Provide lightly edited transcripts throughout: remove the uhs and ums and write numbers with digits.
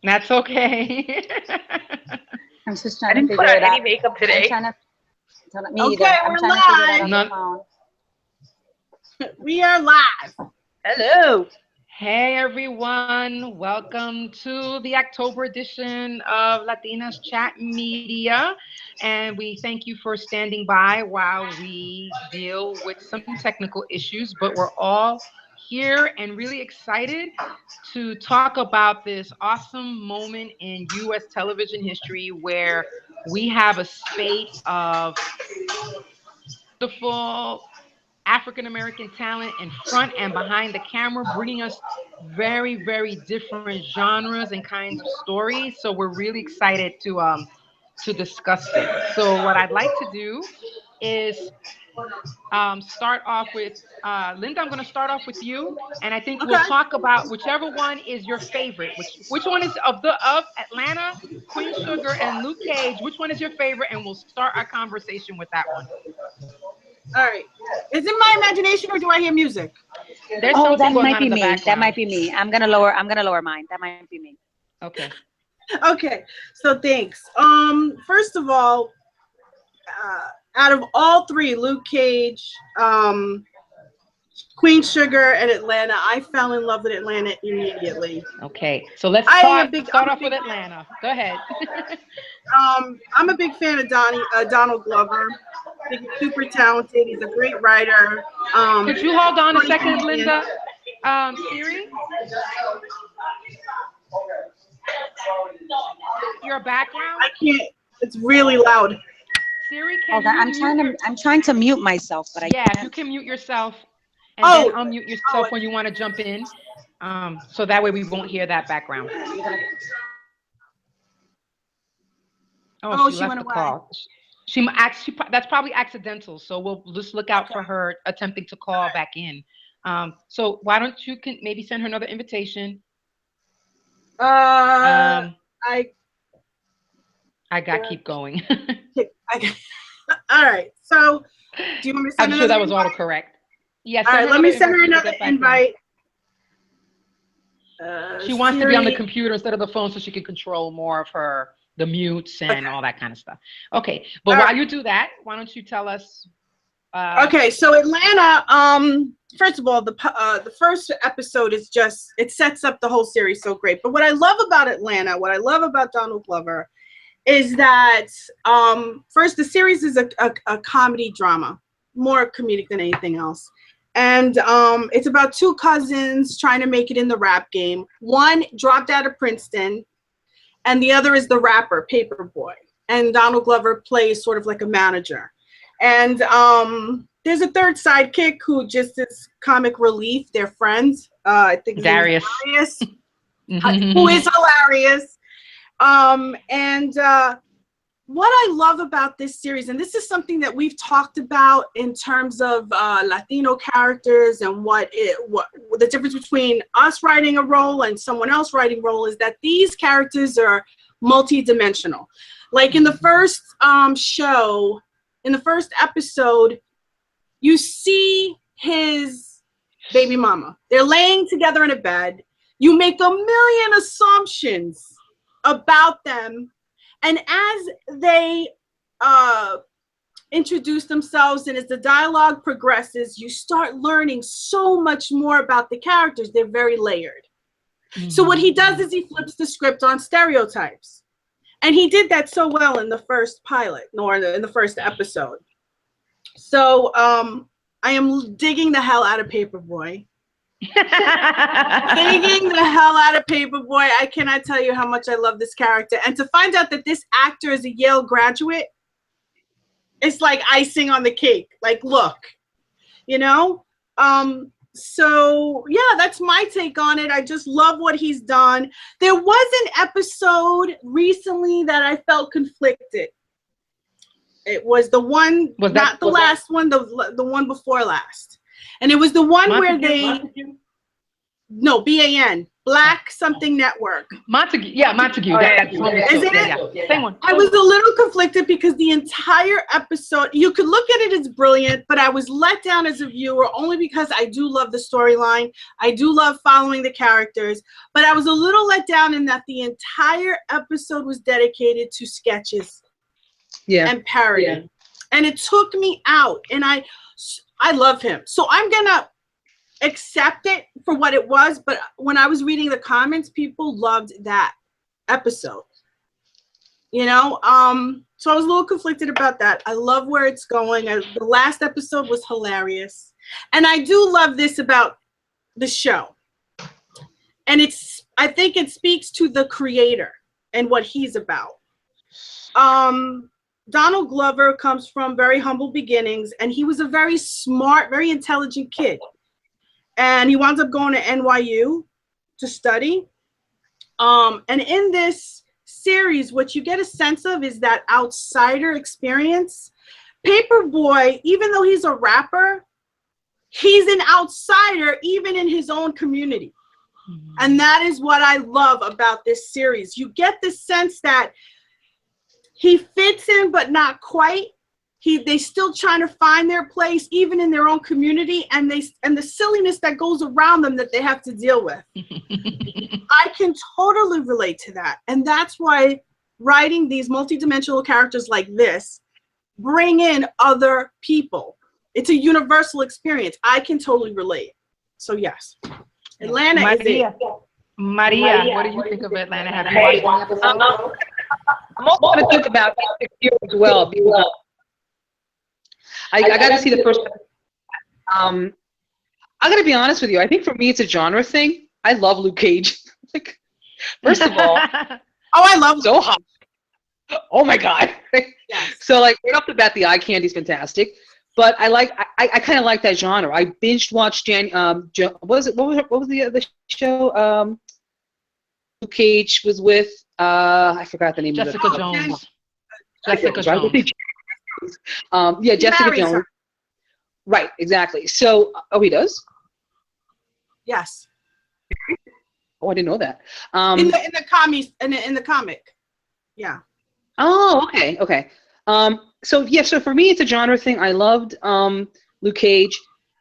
That's okay. I'm just I trying to didn't put figure on it out. any makeup I'm today. trying to. Me Okay, either. I'm we're trying to figure it out live. on the None. phone. We are live. Hello. Hey everyone, welcome to the October edition of Latinas Chat Media. And we thank you for standing by while we deal with some technical issues, but we're all here and really excited to talk about this awesome moment in US television history where we have a spate of wonderful African American talent in front and behind the camera, bringing us very, very different genres and kinds of stories. So we're really excited to discuss it. So what I'd like to do is start off with Linda. I'm going to start off with you, and I think we'll Okay. talk about whichever one is your favorite. Which one is of Atlanta, Queen Sugar, and Luke Cage? Which one is your favorite? And we'll start our conversation with that one. All right. Is it my imagination or do I hear music? There's Oh, something that going might on be in the me. That background. might be me. I'm gonna lower mine. That might be me. Okay. Okay. So thanks. First of all, out of all three, Luke Cage, Queen Sugar, and Atlanta, I fell in love with Atlanta immediately. Okay. So let's I'm start a off big with Atlanta. Go ahead. I'm a big fan of Donald Glover. I think he's super talented. He's a great writer. Could you hold on a funny second, comedian. Linda? Siri, your background. I can't. It's really loud. Siri, can Hold on. you I'm trying to mute myself, but I Yeah, if you can't. can mute yourself, and then Oh, unmute yourself when you want to jump in, so that way we won't hear that background. Oh, she left went the away. call. That's probably accidental. So we'll just look out for her attempting to call back in. So why don't you maybe send her another invitation? I Keep going. All right. So, do you want me to send I'm sure that was invite? autocorrect. Yes. All right. Let me send her another invite. She wants to be on the Siri. computer instead of the phone, so she can control more of the mutes and all that kind of stuff. Okay. But while you do that, why don't you tell us? Okay. So Atlanta. First of all, the first episode is it sets up the whole series so great. But what I love about Atlanta, what I love about Donald Glover, is that first the series is a comedy drama, more comedic than anything else, and it's about two cousins trying to make it in the rap game. One dropped out of Princeton, and the other is the rapper Paperboy, and Donald Glover plays sort of like a manager, and there's a third sidekick who just is comic relief. They're friends. I think his name is Darius, who is hilarious. What I love about this series, and this is something that we've talked about in terms of Latino characters and what the difference between us writing a role and someone else writing a role, is that these characters are multi-dimensional. Like in the first show, in the first episode, you see his baby mama. They're laying together in a bed. You make a million assumptions about them, and as they introduce themselves and as the dialogue progresses, you start learning so much more about the characters. They're very layered. So what he does is he flips the script on stereotypes, and he did that so well in the first pilot, nor in the first episode. So I am digging the hell out of Paperboy. Digging the hell out of Paperboy. I cannot tell you how much I love this character. And to find out that this actor is a Yale graduate, it's like icing on the cake. Like, look, you know? So yeah, that's my take on it. I just love what he's done. There was an episode recently that I felt conflicted. It was the one, not the last one, the one before last. And it was the one where they... No, BAN, Black something network. Montague. Yeah, Montague. That's the one we Is saw. it? Yeah. Same one. I was a little conflicted because the entire episode, you could look at it as brilliant, but I was let down as a viewer only because I do love the storyline. I do love following the characters, but I was a little let down in that the entire episode was dedicated to sketches and parody. Yeah. And it took me out, and I love him. So I'm going to accept it for what it was, but when I was reading the comments, people loved that episode. You know, so I was a little conflicted about that. I love where it's going. The last episode was hilarious. And I do love this about the show. And I think it speaks to the creator and what he's about. Donald Glover comes from very humble beginnings, and he was a very smart, very intelligent kid. And he winds up going to NYU to study. And in this series, what you get a sense of is that outsider experience. Paperboy, even though he's a rapper, he's an outsider even in his own community. Mm-hmm. And that is what I love about this series. You get the sense that he fits in, but not quite. They still trying to find their place, even in their own community, and the silliness that goes around them that they have to deal with. I can totally relate to that, and that's why writing these multidimensional characters like this bring in other people. It's a universal experience. I can totally relate. So yes, Atlanta Maria. is it. Maria, what do you think of Atlanta? Have you watched any episode? I'm also going to think about Insecure as well. Because I got to see the first. I got to be honest with you. I think for me, it's a genre thing. I love Luke Cage. Like, first of all, I love so hot. Oh my God. Yes. So like right off the bat, the eye candy is fantastic. But I kind of like that genre. I binge watched what was the show? Luke Cage was with I forgot the name of it. Jessica Jones. Jessica Jones. Yeah, Jessica Jones. Her. Right, exactly. So, he does? Yes. Oh, I didn't know that. In the comic. Yeah. Oh, okay. So for me, it's a genre thing. I loved Luke Cage.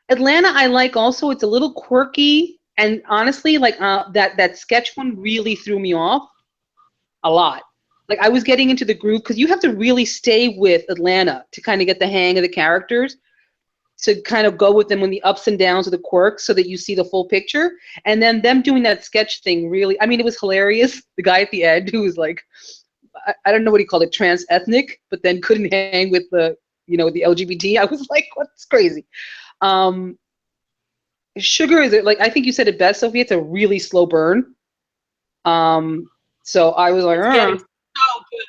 Atlanta, I like also. It's a little quirky, and honestly, like that sketch one really threw me off a lot. Like I was getting into the groove because you have to really stay with Atlanta to kind of get the hang of the characters, to kind of go with them in the ups and downs of the quirks so that you see the full picture. And then them doing that sketch thing really, I mean, it was hilarious. The guy at the end who was like, I don't know what he called it, trans-ethnic, but then couldn't hang with the LGBT. I was like, what's crazy? Sugar is like, I think you said it best, Sophie, it's a really slow burn. So I was like, so good.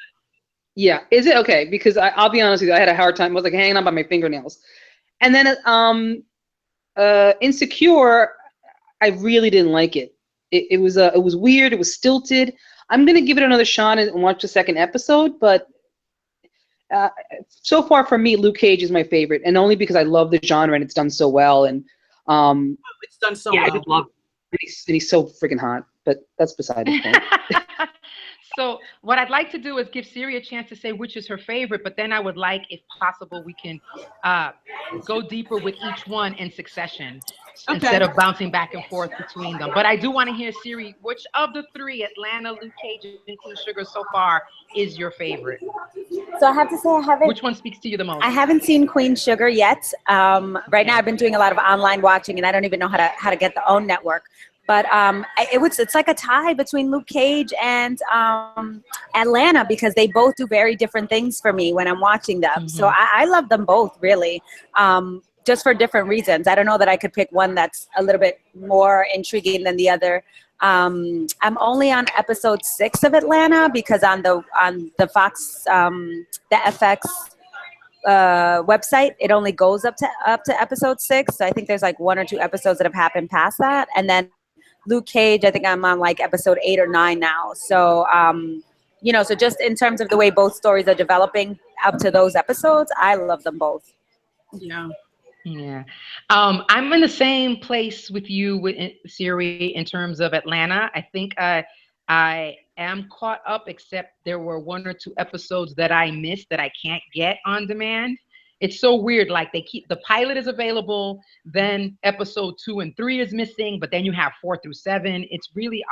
Yeah, is it okay? Because I'll be honest with you, I had a hard time. I was like hanging on by my fingernails. And then Insecure, I really didn't like it. It was weird. It was stilted. I'm gonna give it another shot and watch the second episode. But so far for me, Luke Cage is my favorite, and only because I love the genre and it's done so well. And it's done so well. I just love it. And he's so freaking hot. But that's beside the point. So what I'd like to do is give Siri a chance to say which is her favorite, but then I would like, if possible, we can go deeper with each one in succession instead of bouncing back and forth between them. But I do want to hear, Siri, which of the three, Atlanta, Luke Cage, and Queen Sugar so far, is your favorite? So I have to say Which one speaks to you the most? I haven't seen Queen Sugar yet. Right now I've been doing a lot of online watching, and I don't even know how to get the OWN network. But it's like a tie between Luke Cage and Atlanta, because they both do very different things for me when I'm watching them. Mm-hmm. So I love them both, really, just for different reasons. I don't know that I could pick one that's a little bit more intriguing than the other. I'm only on episode 6 of Atlanta because on the Fox, the FX website, it only goes up to episode 6. So I think there's like 1 or 2 episodes that have happened past that, and then Luke Cage, I think I'm on like episode 8 or 9 now. So, so just in terms of the way both stories are developing up to those episodes, I love them both. Yeah. Yeah. I'm in the same place with you with Siri in terms of Atlanta. I think I am caught up, except there were one or two episodes that I missed that I can't get on demand. It's so weird. Like they keep the pilot is available, then episode 2 and 3 is missing, but then you have 4 through 7. It's really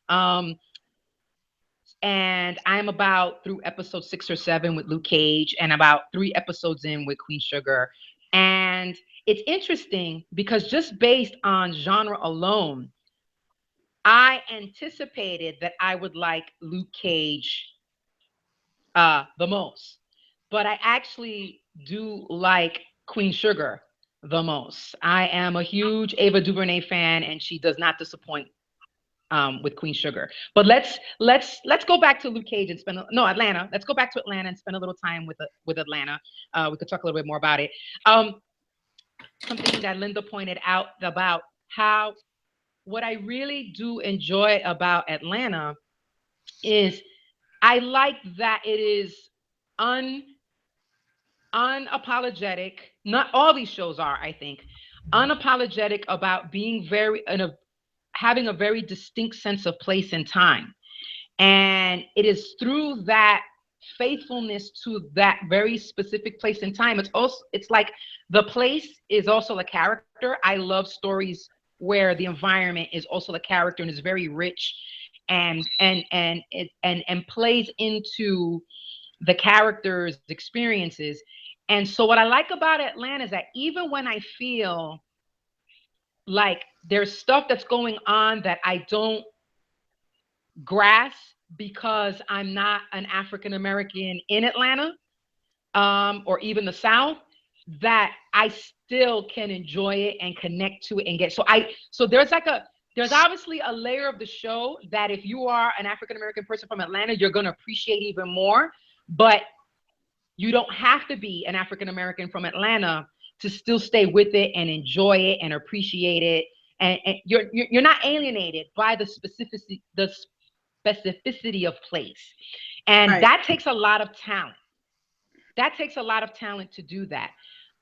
odd. And I'm about through episode 6 or 7 with Luke Cage, and about 3 episodes in with Queen Sugar. And it's interesting because just based on genre alone, I anticipated that I would like Luke Cage the most. But I actually do like Queen Sugar the most. I am a huge Ava DuVernay fan, and she does not disappoint with Queen Sugar. But let's go back to Luke Cage and spend Atlanta. Let's go back to Atlanta and spend a little time with Atlanta. We could talk a little bit more about it. Something that Linda pointed out about how what I really do enjoy about Atlanta is I like that it is unapologetic. Not all these shows are, I think, unapologetic about being having a very distinct sense of place and time. And it is through that faithfulness to that very specific place and time. It's like the place is also a character. I love stories where the environment is also a character and is very rich and plays into the characters' experiences. And so what I like about Atlanta is that even when I feel like there's stuff that's going on that I don't grasp because I'm not an African American in Atlanta, or even the South, that I still can enjoy it and connect to it and get. So there's obviously a layer of the show that if you are an African American person from Atlanta, you're going to appreciate even more. But you don't have to be an African American from Atlanta to still stay with it and enjoy it and appreciate it. And you're not alienated by the specificity of place. And Right. that takes a lot of talent. That takes a lot of talent to do that.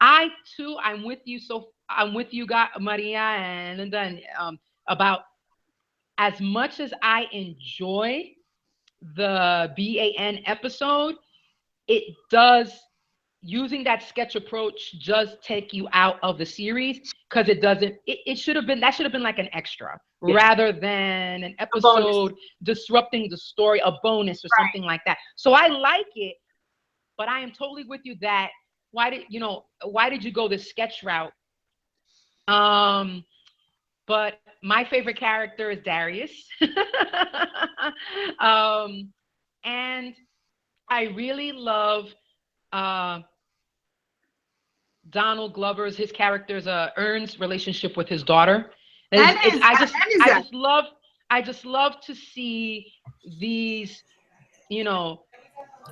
I too, I'm with you. So I'm with you, Maria and Linda, about as much as I enjoy the BAN episode, it does, using that sketch approach does take you out of the series because it should have been like an extra rather than an episode disrupting the story, a bonus or something like that. So I like it, but I am totally with you that why did you go this sketch route? But my favorite character is Darius. And I really love Donald Glover's, his character's Ern's relationship with his daughter. I just love to see these,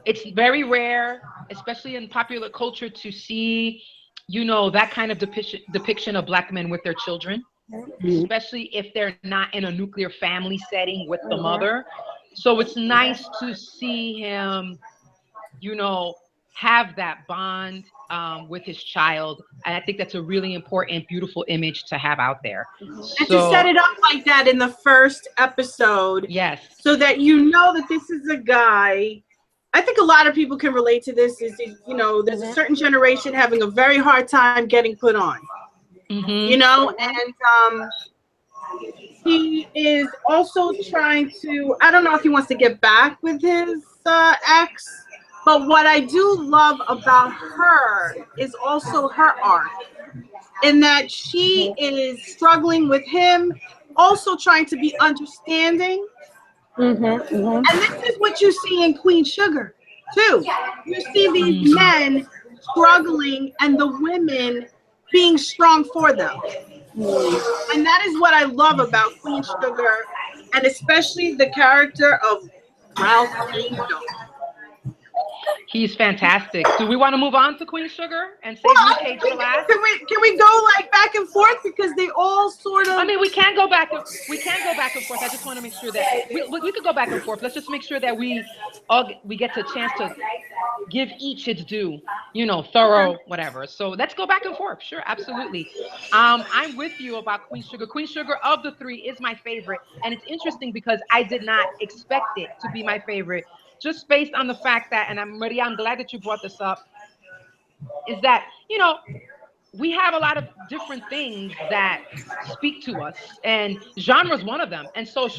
it's very rare, especially in popular culture, to see, that kind of depiction of Black men with their children, especially if they're not in a nuclear family setting with the mother. So it's nice to see him, have that bond with his child. And I think that's a really important, beautiful image to have out there. And to set it up like that in the first episode. Yes. So that that this is a guy. I think a lot of people can relate to this. There's a certain generation having a very hard time getting put on. And he is also trying to, I don't know if he wants to get back with his ex, but what I do love about her is also her arc, in that she is struggling with him, also trying to be understanding. And this is what you see in Queen Sugar too. You see these men struggling and the women being strong for them. And that is what I love about Queen Sugar, and especially the character of Ralph Angel. He's fantastic. Do we want to move on to Queen Sugar and save Luke Cage for last? Can we go back and forth, because they all sort of? I mean, we can go back and forth. I just want to make sure that we could go back and forth. Let's just make sure that we get a chance to give each its due, you know, thorough, whatever. So let's go back and forth. Sure, absolutely. I'm with you about Queen Sugar. Queen Sugar of the three is my favorite. And it's interesting because I did not expect it to be my favorite, just based on the fact that, and Maria, I'm glad that you brought this up, is that, you know, we have a lot of different things that speak to us, and genre is one of them. And so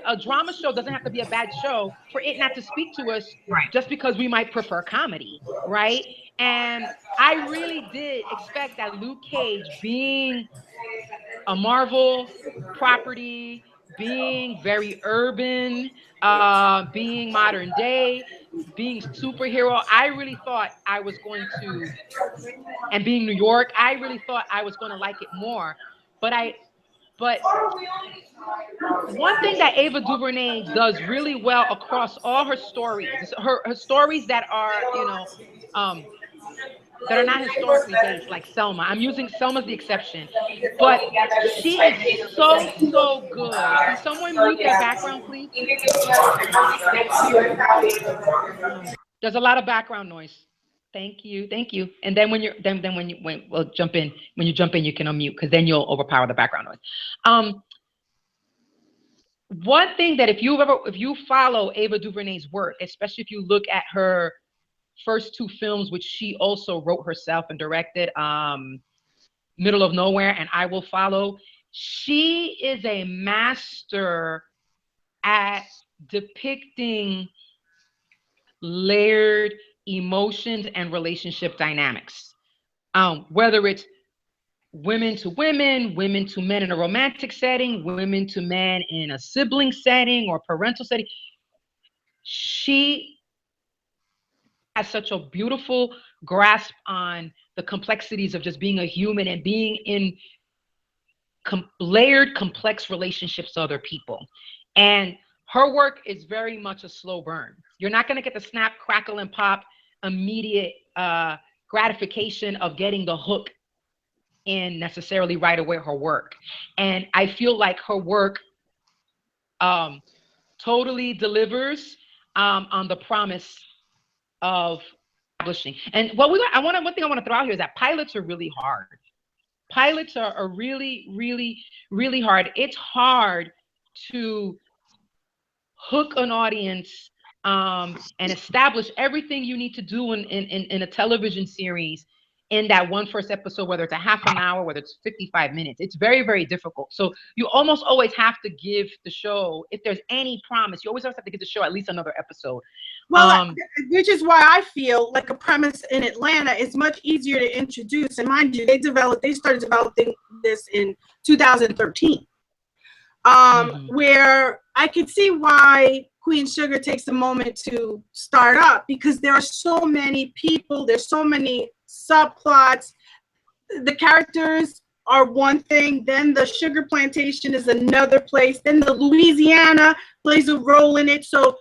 a drama show doesn't have to be a bad show for it not to speak to us, just because we might prefer comedy, right? And I really did expect that Luke Cage, being a Marvel property, being very urban, being modern day, being superhero, I really thought I was going to, and being New York, I really thought I was going to like it more. But one thing that Ava DuVernay does really well across all her stories, her stories that are, you know, that are not historically based, like Selma. I'm using Selma's the exception, but she is so good. Can someone mute that background, please? There's a lot of background noise. Thank you. And then when we'll jump in. When you jump in, you can unmute, because then you'll overpower the background noise. One thing that if you follow Ava DuVernay's work, especially if you look at her first two films, which she also wrote herself and directed, Middle of Nowhere and I Will Follow, she is a master at depicting layered emotions and relationship dynamics, whether it's women to women, women to men in a romantic setting, women to men in a sibling setting or parental setting. She has such a beautiful grasp on the complexities of just being a human and being in layered, complex relationships to other people. And her work is very much a slow burn. You're not going to get the snap, crackle, and pop immediate gratification of getting the hook in necessarily right away her work. And I feel like her work totally delivers on the promise of publishing. And one thing I want to throw out here is that pilots are really hard. Pilots are really, really, really hard. It's hard to hook an audience and establish everything you need to do in a television series in that first episode, whether it's a half an hour, whether it's 55 minutes. It's very, very difficult. So you almost always have to give the show, if there's any promise, you always have to give the show at least another episode. Well, which is why I feel like a premise in Atlanta is much easier to introduce. And mind you, they started developing this in 2013. Where I could see why Queen Sugar takes a moment to start up, because there are so many people, there's so many subplots. The characters are one thing, then the sugar plantation is another place, then the Louisiana plays a role in it. So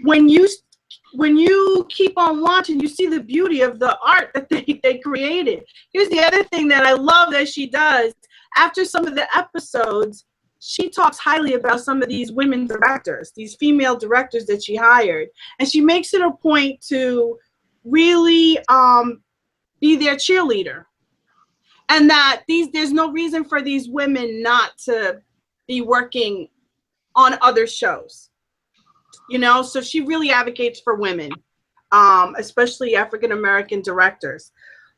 when you keep on watching, you see the beauty of the art that they created. Here's the other thing that I love that she does. After some of the episodes, she talks highly about some of these women directors, these female directors that she hired. And she makes it a point to really be their cheerleader. And that there's no reason for these women not to be working on other shows. You know, so she really advocates for women, especially African-American directors.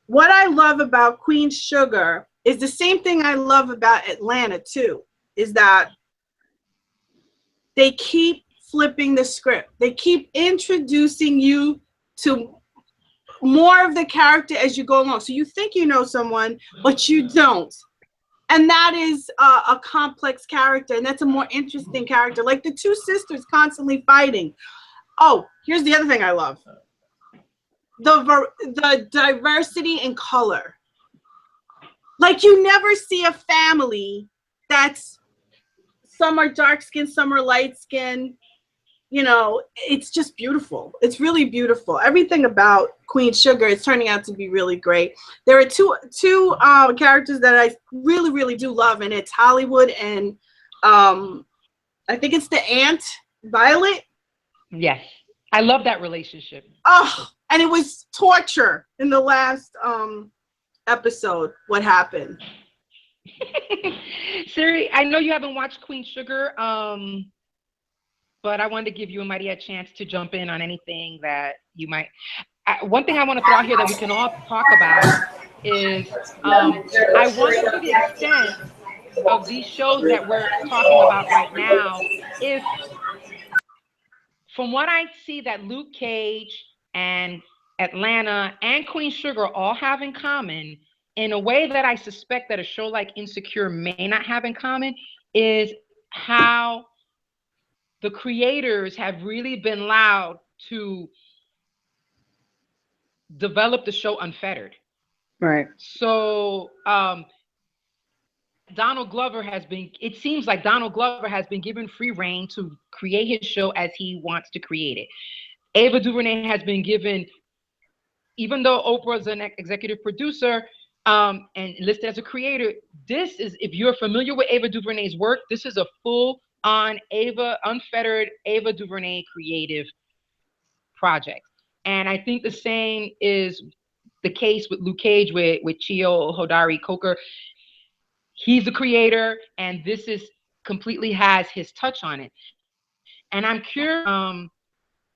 What I love about Queen Sugar is the same thing I love about Atlanta too, is that they keep flipping the script. They keep introducing you to more of the character as you go along. So you think you know someone, but you don't. And that is a complex character, and that's a more interesting character. Like the two sisters constantly fighting. Oh, here's the other thing I love. The diversity in color. Like you never see a family that's, some are dark skinned, some are light skinned. You know, it's just beautiful. It's really beautiful. Everything about Queen Sugar is turning out to be really great. There are two characters that I really, really do love, and it's Hollywood and I think it's the aunt, Violet. Yes, I love that relationship. Oh, And it was torture in the last episode. What happened? Siri, I know you haven't watched Queen Sugar, but I wanted to give you and Maria a chance to jump in on anything that you might. One thing I want to throw out here that we can all talk about is I wonder to the extent of these shows that we're talking about right now, if from what I see that Luke Cage and Atlanta and Queen Sugar all have in common, in a way that I suspect that a show like Insecure may not have in common, is how the creators have really been allowed to develop the show unfettered. Right. So Donald Glover has been, it seems like Donald Glover has been given free reign to create his show as he wants to create it. Ava DuVernay has been given, even though Oprah's an executive producer and listed as a creator, this is, if you're familiar with Ava DuVernay's work, this is a full-on unfettered Ava DuVernay creative project. And I think the same is the case with Luke Cage, with Chio Hodari Coker. He's the creator, and this is completely has his touch on it. And I'm curious,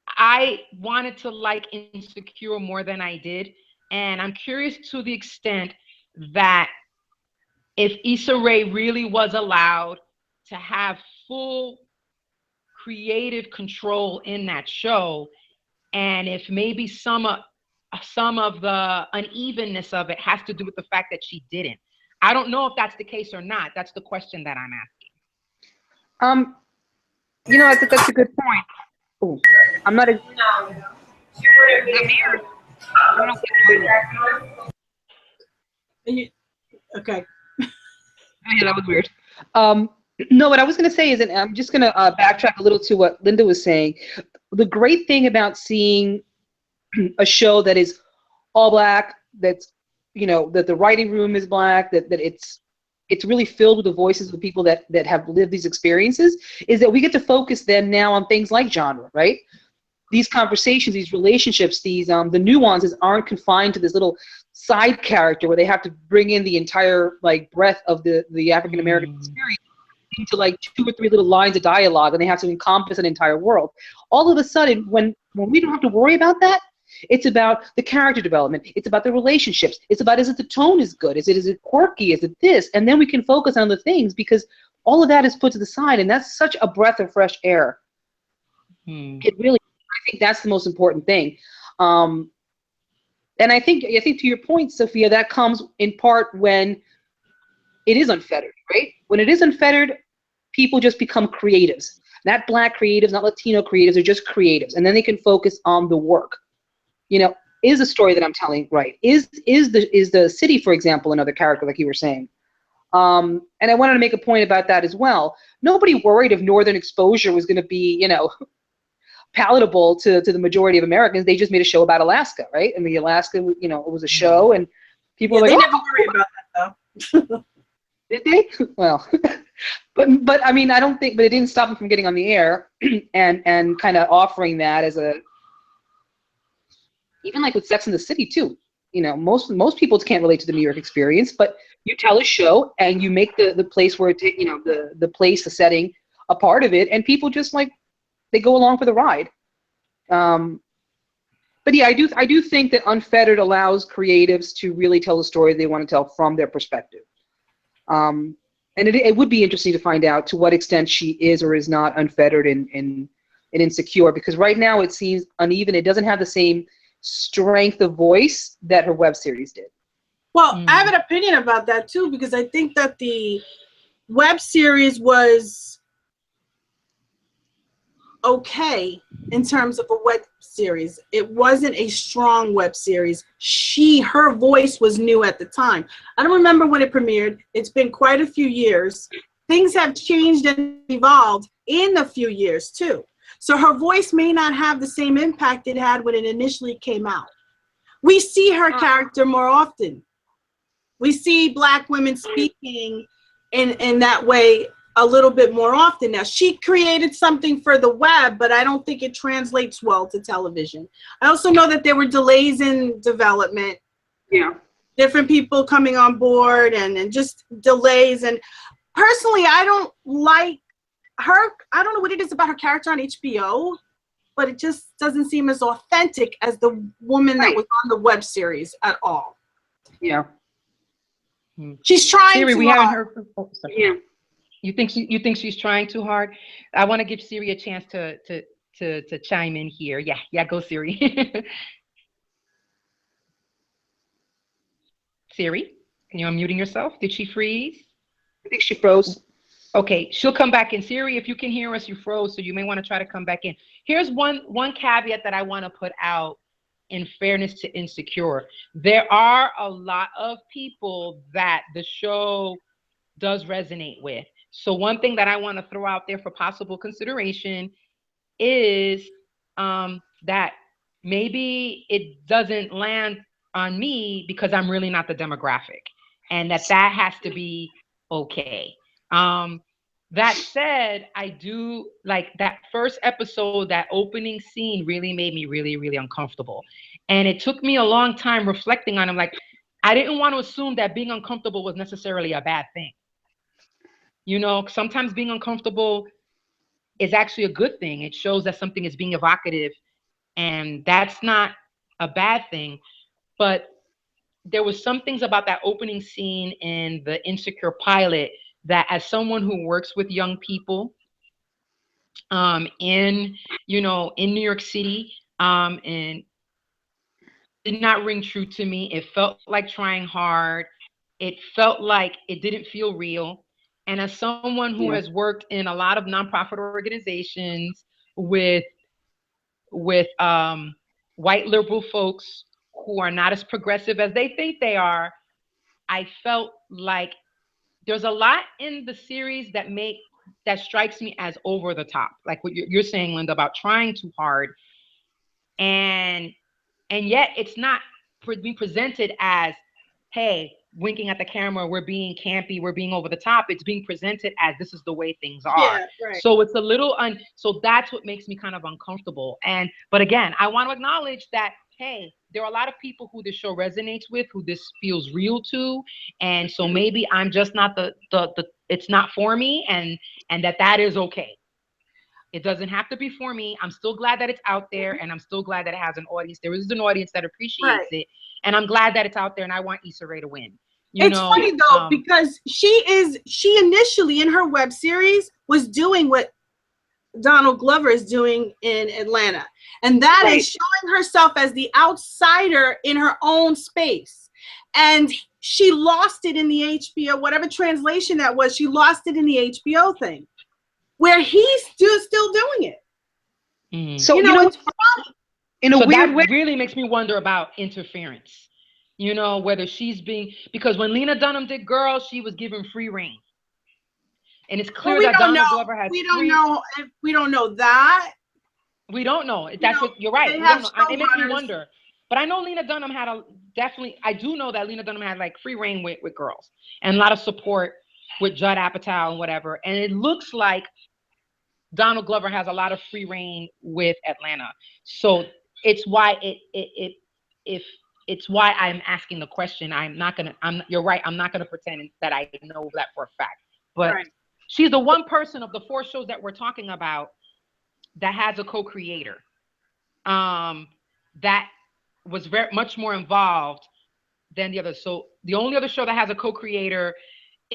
I wanted to like Insecure more than I did. And I'm curious to the extent that if Issa Rae really was allowed to have full creative control in that show, and if maybe some of the unevenness of it has to do with the fact that she didn't. I don't know if that's the case or not. That's the question that I'm asking. You know, I think that's a good point. Ooh, I'm not a. Okay. Yeah, that was weird. No, what I was going to say is, and I'm just going to backtrack a little to what Linda was saying. The great thing about seeing a show that is all black, that's, you know, that the writing room is black, that it's really filled with the voices of the people that have lived these experiences, is that we get to focus then now on things like genre, right? These conversations, these relationships, these the nuances aren't confined to this little side character where they have to bring in the entire like breadth of the African American experience into like 2 or 3 little lines of dialogue, and they have to encompass an entire world. All of a sudden, when we don't have to worry about that, it's about the character development. It's about the relationships. It's about, is it the tone is good? Is it quirky? Is it this? And then we can focus on the things, because all of that is put to the side, and that's such a breath of fresh air. It really, I think that's the most important thing. And I think to your point, Sophia, that comes in part when it is unfettered, right? When it is unfettered, people just become creatives. Not black creatives, not Latino creatives, they're just creatives. And then they can focus on the work. You know, is the story that I'm telling right? Is the city, for example, another character like you were saying? And I wanted to make a point about that as well. Nobody worried if Northern Exposure was going to be, you know, palatable to the majority of Americans. They just made a show about Alaska, right? I mean, Alaska, you know, it was a show, and people were like, they never worry about that though. Did they? Well, but I mean, I don't think, but it didn't stop them from getting on the air and kind of offering that as a, even like with Sex and the City too. You know, most people can't relate to the New York experience, but you tell a show and you make the place where it, you know, the place, the setting, a part of it, and people just like, they go along for the ride. But yeah, I do think that Unfettered allows creatives to really tell the story they want to tell from their perspective. And it would be interesting to find out to what extent she is or is not unfettered in Insecure, because right now it seems uneven. It doesn't have the same strength of voice that her web series did. Well, I have an opinion about that too, because I think that the web series was okay in terms of a web series. It wasn't a strong web series. Her voice was new at the time. I don't remember when it premiered. It's been quite a few years. Things have changed and evolved in a few years too. So her voice may not have the same impact it had when it initially came out. We see her character more often. We see Black women speaking in that way a little bit more often now. She created something for the web, but I don't think it translates well to television. I also know that there were delays in development. Yeah. Different people coming on board and just delays. And personally, I don't like her. I don't know what it is about her character on HBO, but it just doesn't seem as authentic as the woman that was on the web series at all. Yeah. She's trying Siri, to. we haven't heard from. Oh, sorry. Yeah. You think she's trying too hard? I want to give Siri a chance to chime in here. Yeah, go Siri. Siri, can you unmuting yourself? Did she freeze? I think she froze. Okay, she'll come back in. Siri, if you can hear us, you froze, so you may want to try to come back in. Here's one caveat that I want to put out in fairness to Insecure. There are a lot of people that the show does resonate with. So one thing that I want to throw out there for possible consideration is that maybe it doesn't land on me because I'm really not the demographic, and that has to be okay. That said, I do like that first episode, that opening scene really made me really, really uncomfortable. And it took me a long time reflecting on it. Like, I didn't want to assume that being uncomfortable was necessarily a bad thing. You know, sometimes being uncomfortable is actually a good thing. It shows that something is being evocative, and that's not a bad thing. But there was some things about that opening scene in the Insecure pilot that, as someone who works with young people in New York City, and did not ring true to me. It felt like trying hard. It felt like it didn't feel real. And as someone who has worked in a lot of nonprofit organizations with white liberal folks who are not as progressive as they think they are, I felt like there's a lot in the series that strikes me as over the top, like what you're saying, Linda, about trying too hard, and yet it's not being presented as, hey, winking at the camera, we're being campy, we're being over the top. It's being presented as this is the way things are. Yeah, right. So it's a little so that's what makes me kind of uncomfortable. But again, I want to acknowledge that, hey, there are a lot of people who this show resonates with, who this feels real to, and so maybe I'm just not the it's not for me, and that is okay. It doesn't have to be for me. I'm still glad that it's out there, and I'm still glad that it has an audience. There is an audience that appreciates it, and I'm glad that it's out there, and I want Issa Rae to win. It's funny though, because she initially in her web series was doing what Donald Glover is doing in Atlanta, and that is showing herself as the outsider in her own space. And she lost it in the HBO, whatever translation that was, she lost it in the HBO thing, where he's still doing it. So it's funny. In a weird way, really makes me wonder about interference. Whether she's being, because when Lena Dunham did Girls, she was given free reign. And it's clear that Donald Glover has we don't know that. We don't know. That's what you're right. We don't know. It makes me wonder. But I know Lena Dunham had I do know that Lena Dunham had like free reign with Girls, and a lot of support with Judd Apatow and whatever. And it looks like Donald Glover has a lot of free reign with Atlanta. So it's why it's why I'm asking the question. You're right. I'm not gonna pretend that I know that for a fact. But she's the one person of the 4 shows that we're talking about that has a co-creator. That was very much more involved than the others. So the only other show that has a co-creator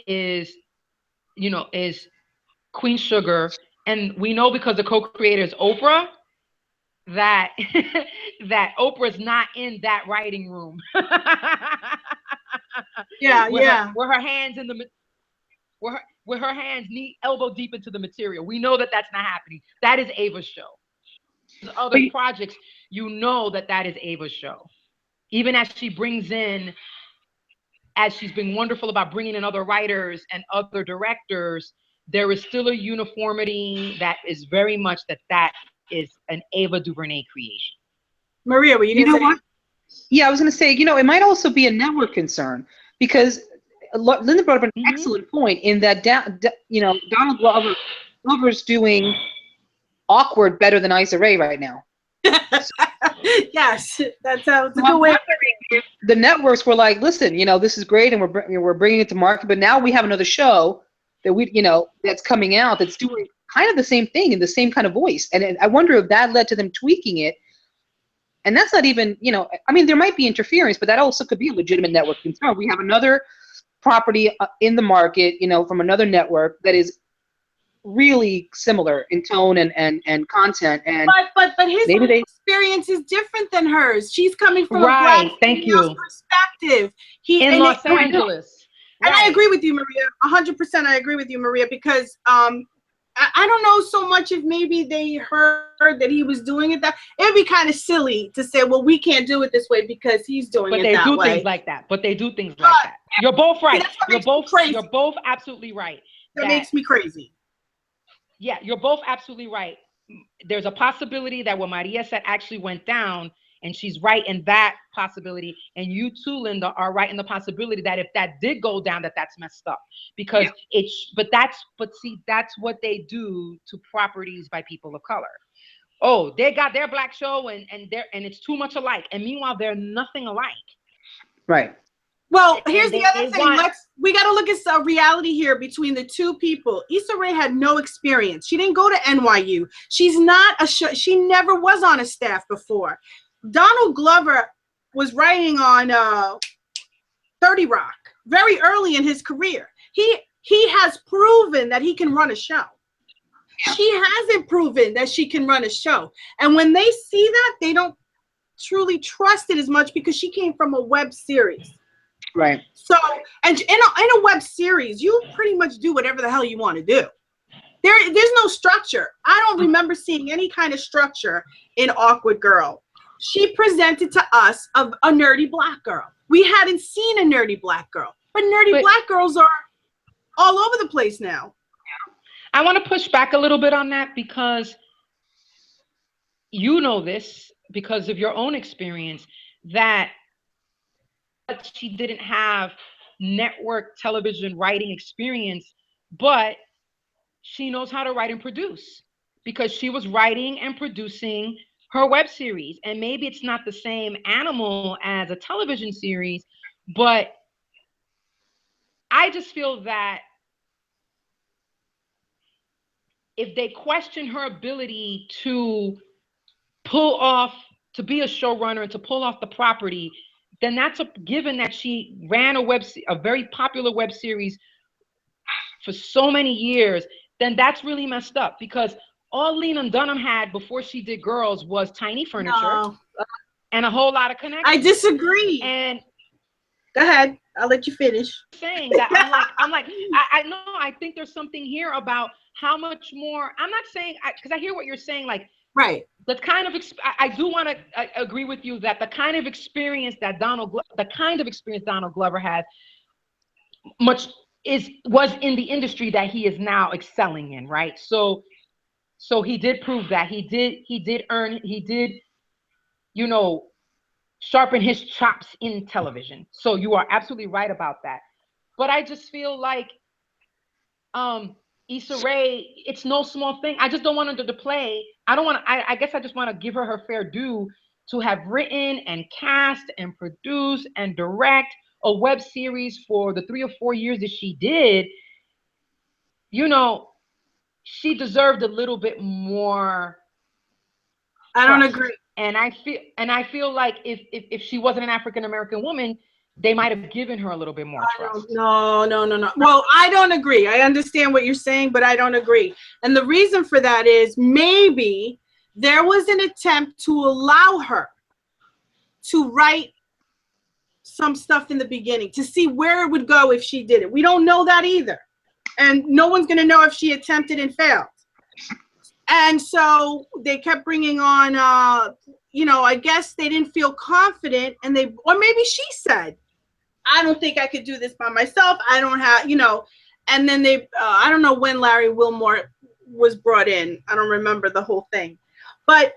is Queen Sugar, and we know because the co-creator is Oprah that that Oprah's not in that writing room. Where her hands in the where her hands elbow deep into the material. We know that that's not happening. That is Ava's show. Other projects, that is Ava's show. Even as she brings in, as she's been wonderful about bringing in other writers and other directors, there is still a uniformity that is very much that is an Ava DuVernay creation. Maria, were you going to say? What? Yeah, I was going to say, it might also be a network concern, because Linda brought up an excellent point in that, Donald Glover's doing Awkward better than Issa Rae right now. Yes, that's a good way. The networks were like, listen, this is great, and we're bringing it to market, but now we have another show that that's coming out that's doing kind of the same thing in the same kind of voice, and I wonder if that led to them tweaking it. And that's not even, there might be interference, but that also could be a legitimate network concern. We have another property in the market, from another network that is really similar in tone and content, and but his experience is different than hers. She's coming from a black female's perspective. In Los Angeles. And I agree with you, Maria. 100%. I agree with you, Maria, because I don't know so much if maybe they heard that he was doing it that it'd be kind of silly to say, well, we can't do it this way because he's doing it that way. But they do things like that. You're both right. You're both absolutely right. That makes me crazy. Yeah, you're both absolutely right. There's a possibility that what Maria said actually went down, and she's right in that possibility. And you too, Linda, are right in the possibility that if that did go down, that's messed up. Because that's what they do to properties by people of color. Oh, they got their black show and it's too much alike. And meanwhile, they're nothing alike. Right. Well, here's the other thing. We got to look at some reality here between the two people. Issa Rae had no experience. She didn't go to NYU. She's not she never was on a staff before. Donald Glover was writing on 30 Rock very early in his career. He has proven that he can run a show. She hasn't proven that she can run a show. And when they see that, they don't truly trust it as much because she came from a web series. Right. So, and in a web series, you pretty much do whatever the hell you want to do. There's no structure. I don't remember seeing any kind of structure in Awkward Girl. She presented to us a nerdy black girl. We hadn't seen a nerdy black girl, but black girls are all over the place now. I want to push back a little bit on that because you know this because of your own experience that she didn't have network television writing experience, but she knows how to write and produce because she was writing and producing her web series. And maybe it's not the same animal as a television series, but I just feel that if they question her ability to be a showrunner and to pull off the property, then that's a given that she ran a very popular web series for so many years, then that's really messed up because all Lena Dunham had before she did Girls was tiny furniture and a whole lot of connections. I disagree. And go ahead. I'll let you finish. Saying that I know, I think there's something here about how much more, I'm not saying, because I hear what you're saying, like, right. The kind of I do want to agree with you that the kind of experience Donald Glover had was in the industry that he is now excelling in, right? So he did prove that he did sharpen his chops in television. So you are absolutely right about that. But I just feel like Issa Rae, it's no small thing. I just don't want her to play. I guess I just want to give her fair due to have written and cast and produced and direct a web series for the 3 or 4 years that she did. She deserved a little bit more. I don't agree. And I feel like if she wasn't an African American woman, they might have given her a little bit more trust. No. Well, I don't agree. I understand what you're saying, but I don't agree. And the reason for that is maybe there was an attempt to allow her to write some stuff in the beginning to see where it would go if she did it. We don't know that either. And no one's going to know if she attempted and failed. And so they kept bringing on, I guess they didn't feel confident or maybe she said, I don't think I could do this by myself. I don't have, and then I don't know when Larry Wilmore was brought in. I don't remember the whole thing. But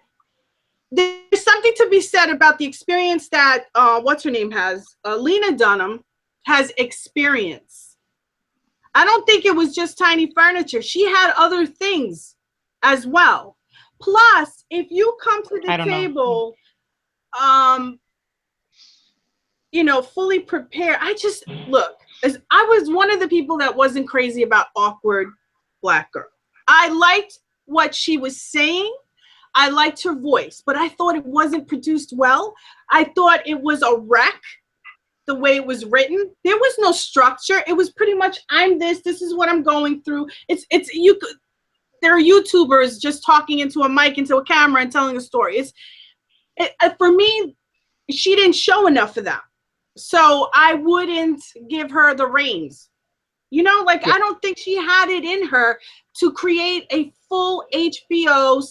there's something to be said about the experience that, what's her name has, Lena Dunham has experience. I don't think it was just tiny furniture. She had other things as well. Plus, if you come to the table, you know, fully prepared, as I was one of the people that wasn't crazy about awkward Black girl. I liked what she was saying. I liked her voice, but I thought it wasn't produced well. I thought it was a wreck the way it was written. There was no structure. It was pretty much, this is what I'm going through. There are YouTubers just talking into a mic, into a camera, and telling a story. For me, she didn't show enough of that. So I wouldn't give her the reins. You know, like, I don't think she had it in her to create a full HBO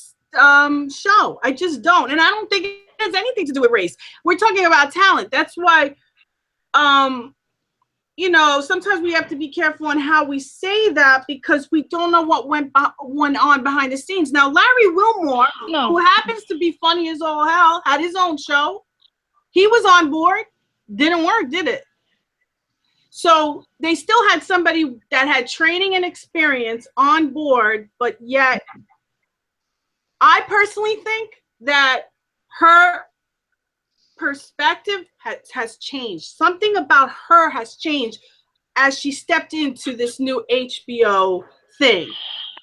show. I just don't. And I don't think it has anything to do with race. We're talking about talent. That's why, you know, sometimes we have to be careful on how we say that, because we don't know what went on behind the scenes. Now, Larry Wilmore, who happens to be funny as all hell, had his own show. He was on board. Didn't work, did it? So they still had somebody that had training and experience on board, but yet I personally think that her perspective has changed. Something about her has changed as she stepped into this new HBO thing.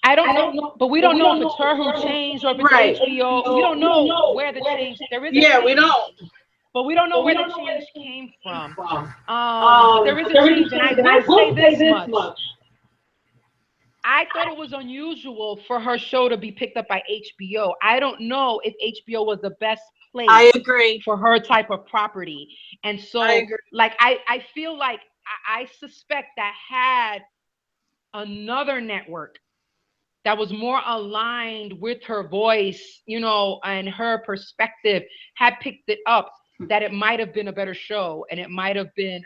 I don't know, but we don't know if it's her who changed or if it's HBO. We don't know where the change. There is a change, we don't. but we don't know where the change came from. There is a change, and I will say this much. I thought it was unusual for her show to be picked up by HBO. I don't know if HBO was the best place. I agree. For her type of property. And so, like, I feel like I suspect that had another network that was more aligned with her voice, you know, and her perspective had picked it up, that it might have been a better show, and it might have been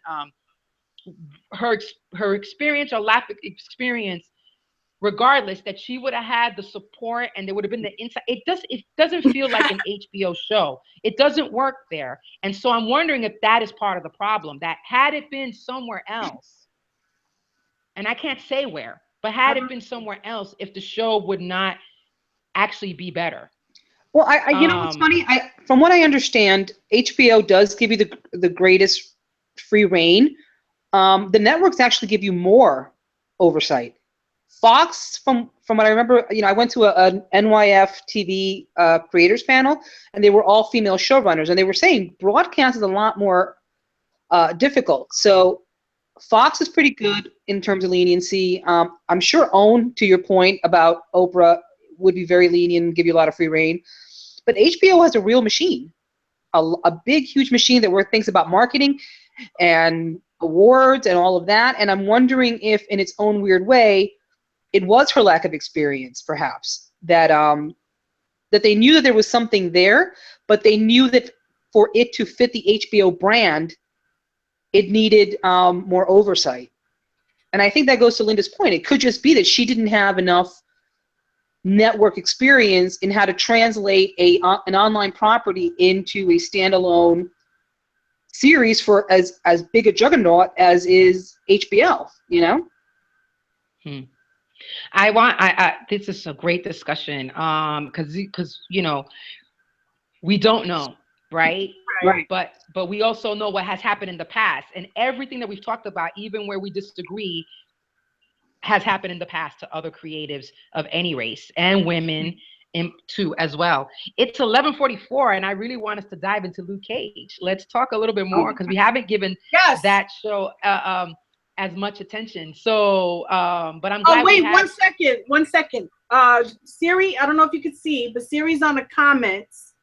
her experience or lack of experience. Regardless, that she would have had the support, and there would have been the insight. It doesn't feel like an HBO show. It doesn't work there. And so I'm wondering if that is part of the problem, that had it been somewhere else, and I can't say where, but had it been somewhere else, if the show would not actually be better. Well, you know what's funny? From what I understand, HBO does give you the greatest free reign. The networks actually give you more oversight. Fox, from what I remember, you know, I went to a NYF TV creators panel, and they were all female showrunners, and they were saying broadcast is a lot more difficult. So Fox is pretty good in terms of leniency. I'm sure OWN, to your point about Oprah, would be very lenient and give you a lot of free reign. But HBO has a real machine, a big, huge machine that thinks about marketing and awards and all of that. And I'm wondering if, in its own weird way, it was her lack of experience, perhaps, that they knew that there was something there, but they knew that for it to fit the HBO brand, it needed more oversight. And I think that goes to Linda's point. It could just be that she didn't have enough network experience in how to translate an online property into a standalone series for as big a juggernaut as is HBO, you know? This is a great discussion, because you know, we don't know, right? But we also know what has happened in the past, and everything that we've talked about, even where we disagree, has happened in the past to other creatives of any race, and women too as well. It's 11:44, and I really want us to dive into Luke Cage. Let's talk a little bit more, because we haven't given that show as much attention. So, but I'm glad. Oh, wait, 1 second. Siri, I don't know if you could see, but Siri's on the comments.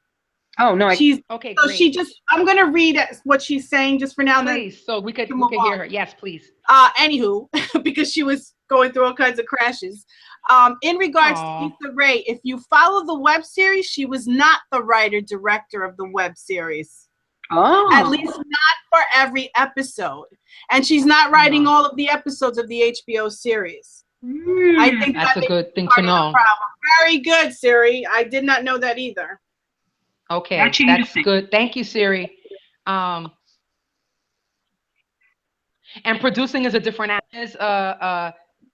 Oh, no. She's okay. So great. I'm going to read what she's saying just for now. Please, so we could hear her. Yes, please. Anywho, because she was going through all kinds of crashes. In regards to Issa Rae, if you follow the web series, she was not the writer-director of the web series. Oh. At least not for every episode. And she's not writing all of the episodes of the HBO series. I think that's a good thing to know. Very good, Siri. I did not know that either. Okay, that's good. Thank you, Siri. And producing is a different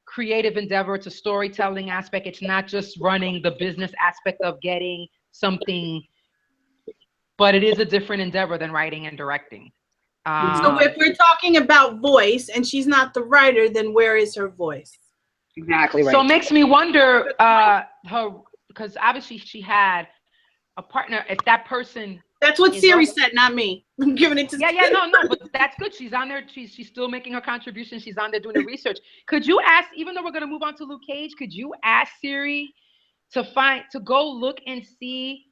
creative endeavor. It's a storytelling aspect. It's not just running the business aspect of getting something, but it is a different endeavor than writing and directing. So if we're talking about voice and she's not the writer, then where is her voice? Exactly right. So it makes me wonder, because obviously she had a partner. If that person, that's what Siri said, not me. I'm giving it to no, but that's good. She's on there. She's still making her contribution. She's on there doing the research. Could you ask, even though we're gonna move on to Luke Cage, could you ask Siri to go look and see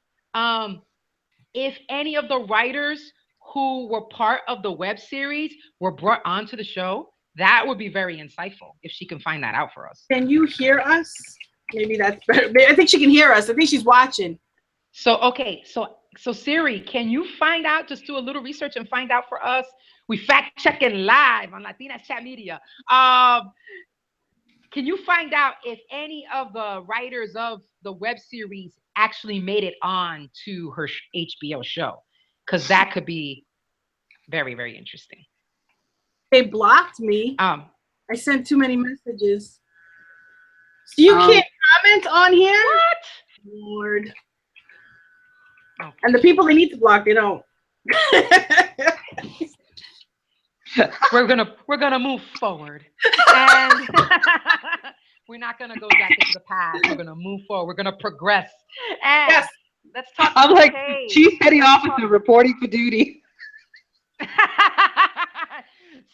if any of the writers who were part of the web series were brought onto the show? That would be very insightful if she can find that out for us. Can you hear us? Maybe that's better. I think she can hear us. I think she's watching. So, okay. So Siri, can you find out, just do a little research and find out for us? We fact checking live on Latinas Chat Media. Can you find out if any of the writers of the web series actually made it on to her HBO show? Because that could be very, very interesting. They blocked me. I sent too many messages. So you can't comment on here? What? Lord. Okay. And the people they need to block, they don't. We're gonna move forward, and we're not gonna go back into the past. We're gonna move forward. We're gonna progress. And yes. Let's talk. I'm like Chief Petty Officer reporting for duty.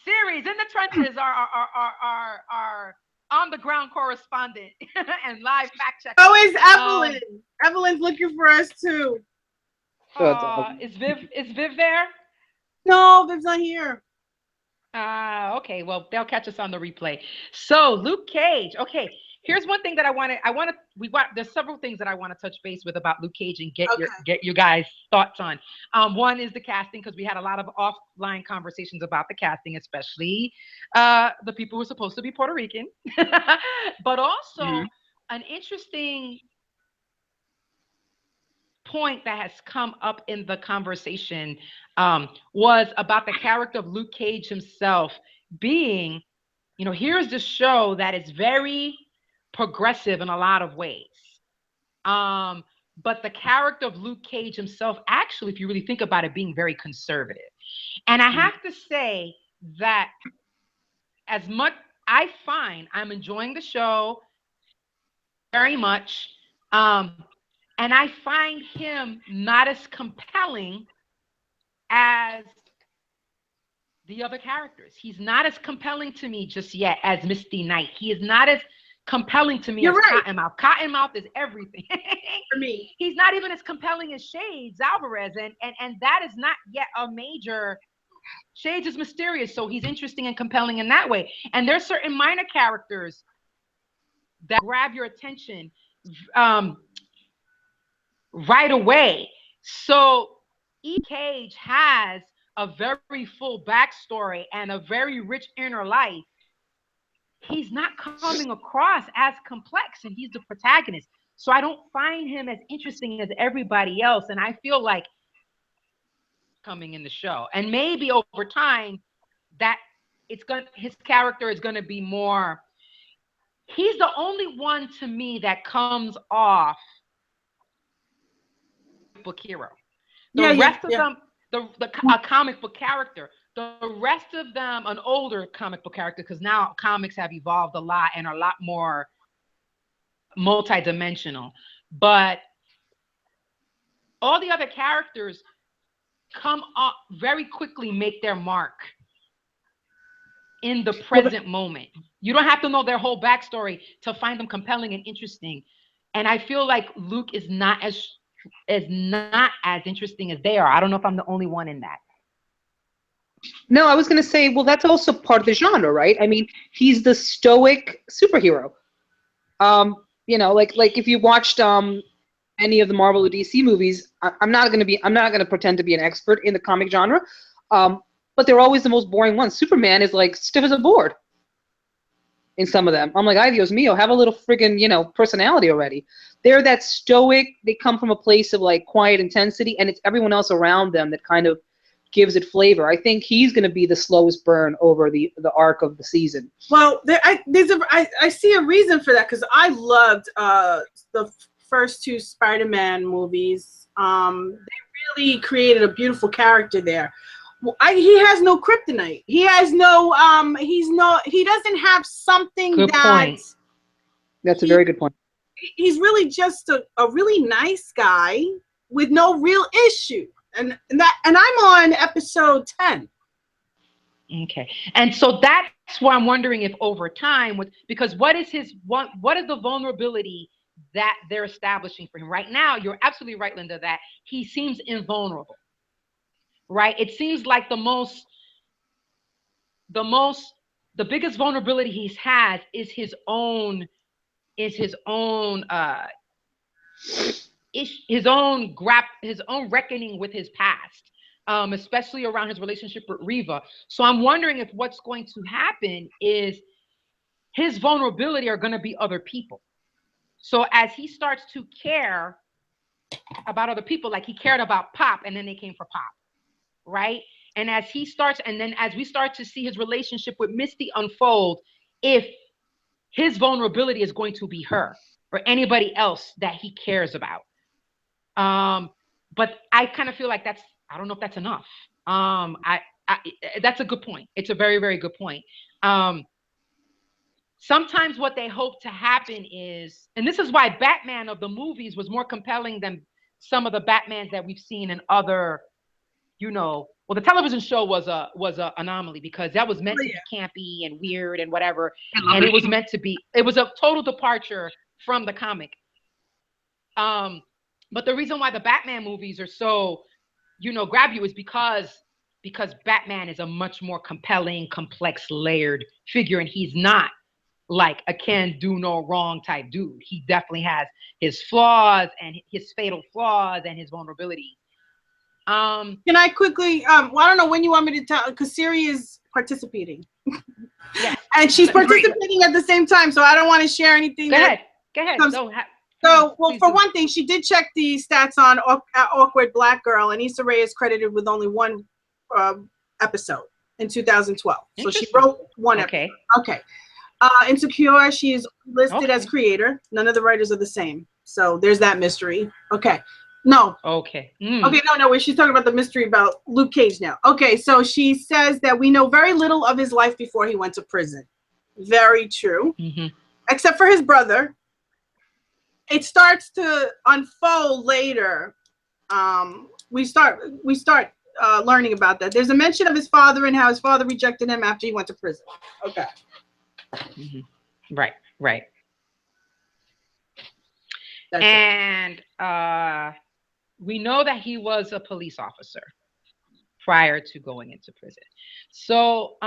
Series in the trenches are on the ground correspondent and live fact checker. So is Evelyn. Evelyn's looking for us too. Is Viv there? No, Viv's not here. Okay, well, they'll catch us on the replay. So Luke Cage. Okay, here's one thing that there's several things that I want to touch base with about Luke Cage and get you guys' thoughts on. One is the casting, because we had a lot of offline conversations about the casting, especially the people who are supposed to be Puerto Rican, but also an interesting point that has come up in the conversation was about the character of Luke Cage himself being, here's this show that is very progressive in a lot of ways. But the character of Luke Cage himself, actually, if you really think about it, being very conservative. And I have to say that as much I'm enjoying the show very much. And I find him not as compelling as the other characters. He's not as compelling to me just yet as Misty Knight. He is not as compelling to me as Cottonmouth. Cottonmouth is everything for me. He's not even as compelling as Shades Alvarez, and that is not yet a major. Shades is mysterious, so he's interesting and compelling in that way. And there's certain minor characters that grab your attention right away. So E. Cage has a very full backstory and a very rich inner life. He's not coming across as complex, and he's the protagonist. So I don't find him as interesting as everybody else. And I feel like coming in the show, and maybe over time that his character is going to be more. He's the only one to me that comes off book hero. The rest of them, a comic book character. The rest of them, an older comic book character, because now comics have evolved a lot and are a lot more multi-dimensional. But all the other characters come up very quickly, make their mark in the present moment. You don't have to know their whole backstory to find them compelling and interesting. And I feel like Luke is not as interesting as they are. I don't know if I'm the only one in that. No, I was going to say, well, that's also part of the genre, right? I mean, he's the stoic superhero. Like if you watched any of the Marvel or DC movies, I'm not going to pretend to be an expert in the comic genre, but they're always the most boring ones. Superman is like stiff as a board in some of them. I'm like, ay, Dios mío, have a little friggin', personality already. They're that stoic. They come from a place of like quiet intensity, and it's everyone else around them that kind of gives it flavor. I think he's going to be the slowest burn over the arc of the season. Well, I see a reason for that, because I loved the first two Spider-Man movies. They really created a beautiful character there. He has no kryptonite. He has no. He doesn't have something Good point. That's a very good point. He's really just a really nice guy with no real issue. And I'm on episode 10. Okay. And so that's why I'm wondering if over time, because what is the vulnerability that they're establishing for him right now? You're absolutely right, Linda, that he seems invulnerable, right? It seems like the biggest vulnerability he has is his own reckoning with his past, especially around his relationship with Reva. So I'm wondering if what's going to happen is his vulnerability are going to be other people. So as he starts to care about other people, like he cared about Pop, and then they came for Pop, right? And as we start to see his relationship with Misty unfold, if his vulnerability is going to be her or anybody else that he cares about. But I kind of feel like I don't know if that's enough. That's a good point. It's a very, very good point. Sometimes what they hope to happen is, and this is why Batman of the movies was more compelling than some of the Batmans that we've seen in other, well, the television show was a anomaly, because that was meant to be campy and weird and whatever. And it was a total departure from the comic. But the reason why the Batman movies are so, grab you is because Batman is a much more compelling, complex, layered figure, and he's not like a can do no wrong type dude. He definitely has his flaws and his fatal flaws and his vulnerabilities. Can I quickly? I don't know when you want me to tell, because Siri is participating. Yeah. And she's participating at the same time, so I don't want to share anything. Go ahead. For one thing, she did check the stats on Awkward Black Girl, and Issa Rae is credited with only one episode in 2012. So she wrote one episode. Okay. Insecure, she's listed as creator. None of the writers are the same. So there's that mystery. Okay. No. Okay. Okay, no. She's talking about the mystery about Luke Cage now. Okay, so she says that we know very little of his life before he went to prison. Very true. Mm-hmm. Except for his brother. It starts to unfold later. We start learning about that. There's a mention of his father and how his father rejected him after he went to prison. Okay. Mm-hmm. Right. That's and we know that he was a police officer prior to going into prison. So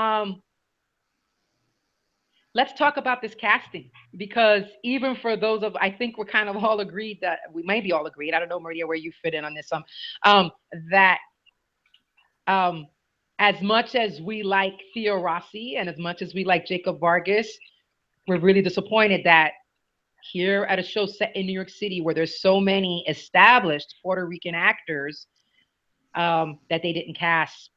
let's talk about this casting, because even for those of, I think we're kind of all agreed that we may be all agreed. I don't know, Maria, where you fit in on this. That as much as we like Theo Rossi and as much as we like Jacob Vargas, we're really disappointed that here at a show set in New York City, where there's so many established Puerto Rican actors, that they didn't cast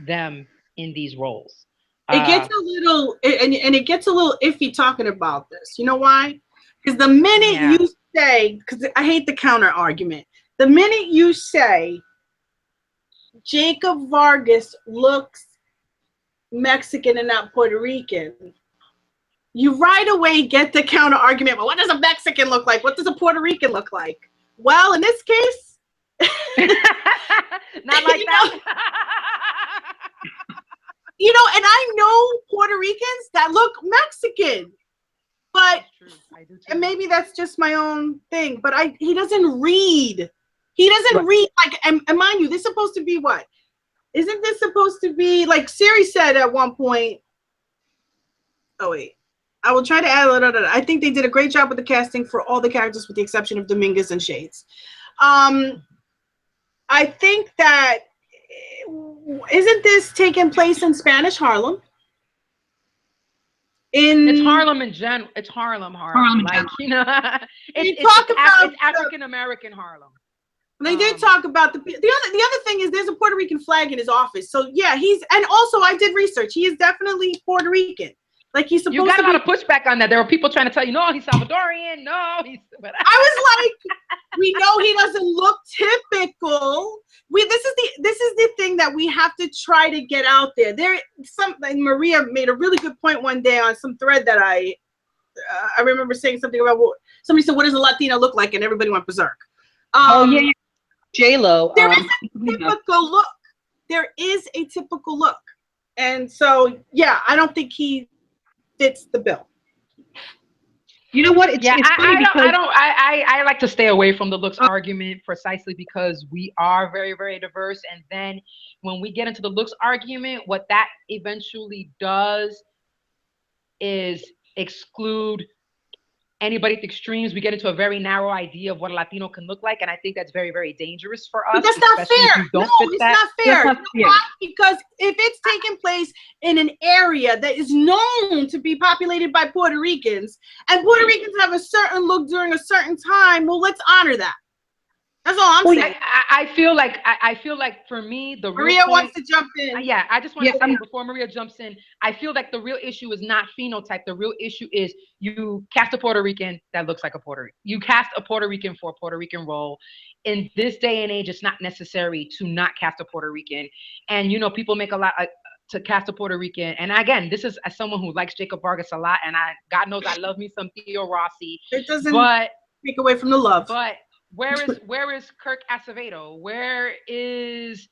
them in these roles. It gets a little, and it gets a little iffy talking about this. You know why? Because the minute you say, because I hate the counter argument, the minute you say Jacob Vargas looks Mexican and not Puerto Rican, you right away get the counter argument. But what does a Mexican look like? What does a Puerto Rican look like? Well, in this case, not like that. And I know Puerto Ricans that look Mexican, but I do too. And maybe that's just my own thing. But he doesn't read. He doesn't read like. And mind you, this is supposed to be what? Isn't this supposed to be like Siri said at one point? Oh wait. I will try to add. I think they did a great job with the casting for all the characters, with the exception of Dominguez and Shades. I think that isn't this taking place in Spanish Harlem? It's Harlem in general. It's Harlem. Like, it's African American Harlem. They did talk about the other thing is there's a Puerto Rican flag in his office. So yeah, and also I did research. He is definitely Puerto Rican. Like he's supposed to be. You got a lot of pushback on that. There were people trying to tell you, no, he's Salvadorian. No, he's. But I was like, we know he doesn't look typical. This is the thing that we have to try to get out there. Maria made a really good point one day on some thread that I remember saying something about somebody said, what does a Latina look like? And everybody went berserk. J-Lo. There is a typical look. There is a typical look. And so, yeah, I don't think he fits the bill. You know what? It's funny because I like to stay away from the looks argument precisely because we are very, very diverse. And then when we get into the looks argument, what that eventually does is exclude anybody at the extremes. We get into a very narrow idea of what a Latino can look like, and I think that's very, very dangerous for us. But that's not fair. No, it's not fair. You know why? Because if it's taking place in an area that is known to be populated by Puerto Ricans, and Puerto Ricans have a certain look during a certain time, well, let's honor that. That's all I'm saying. I feel like for me, Maria wants to jump in. Yeah, I just want to say before Maria jumps in, I feel like the real issue is not phenotype. The real issue is you cast a Puerto Rican that looks like a Puerto Rican. You cast a Puerto Rican for a Puerto Rican role. In this day and age, it's not necessary to not cast a Puerto Rican. And, people make a lot to cast a Puerto Rican. And again, this is as someone who likes Jacob Vargas a lot. And God knows I love me some Theo Rossi. It doesn't take away from the love. But where is Kirk Acevedo? Where is,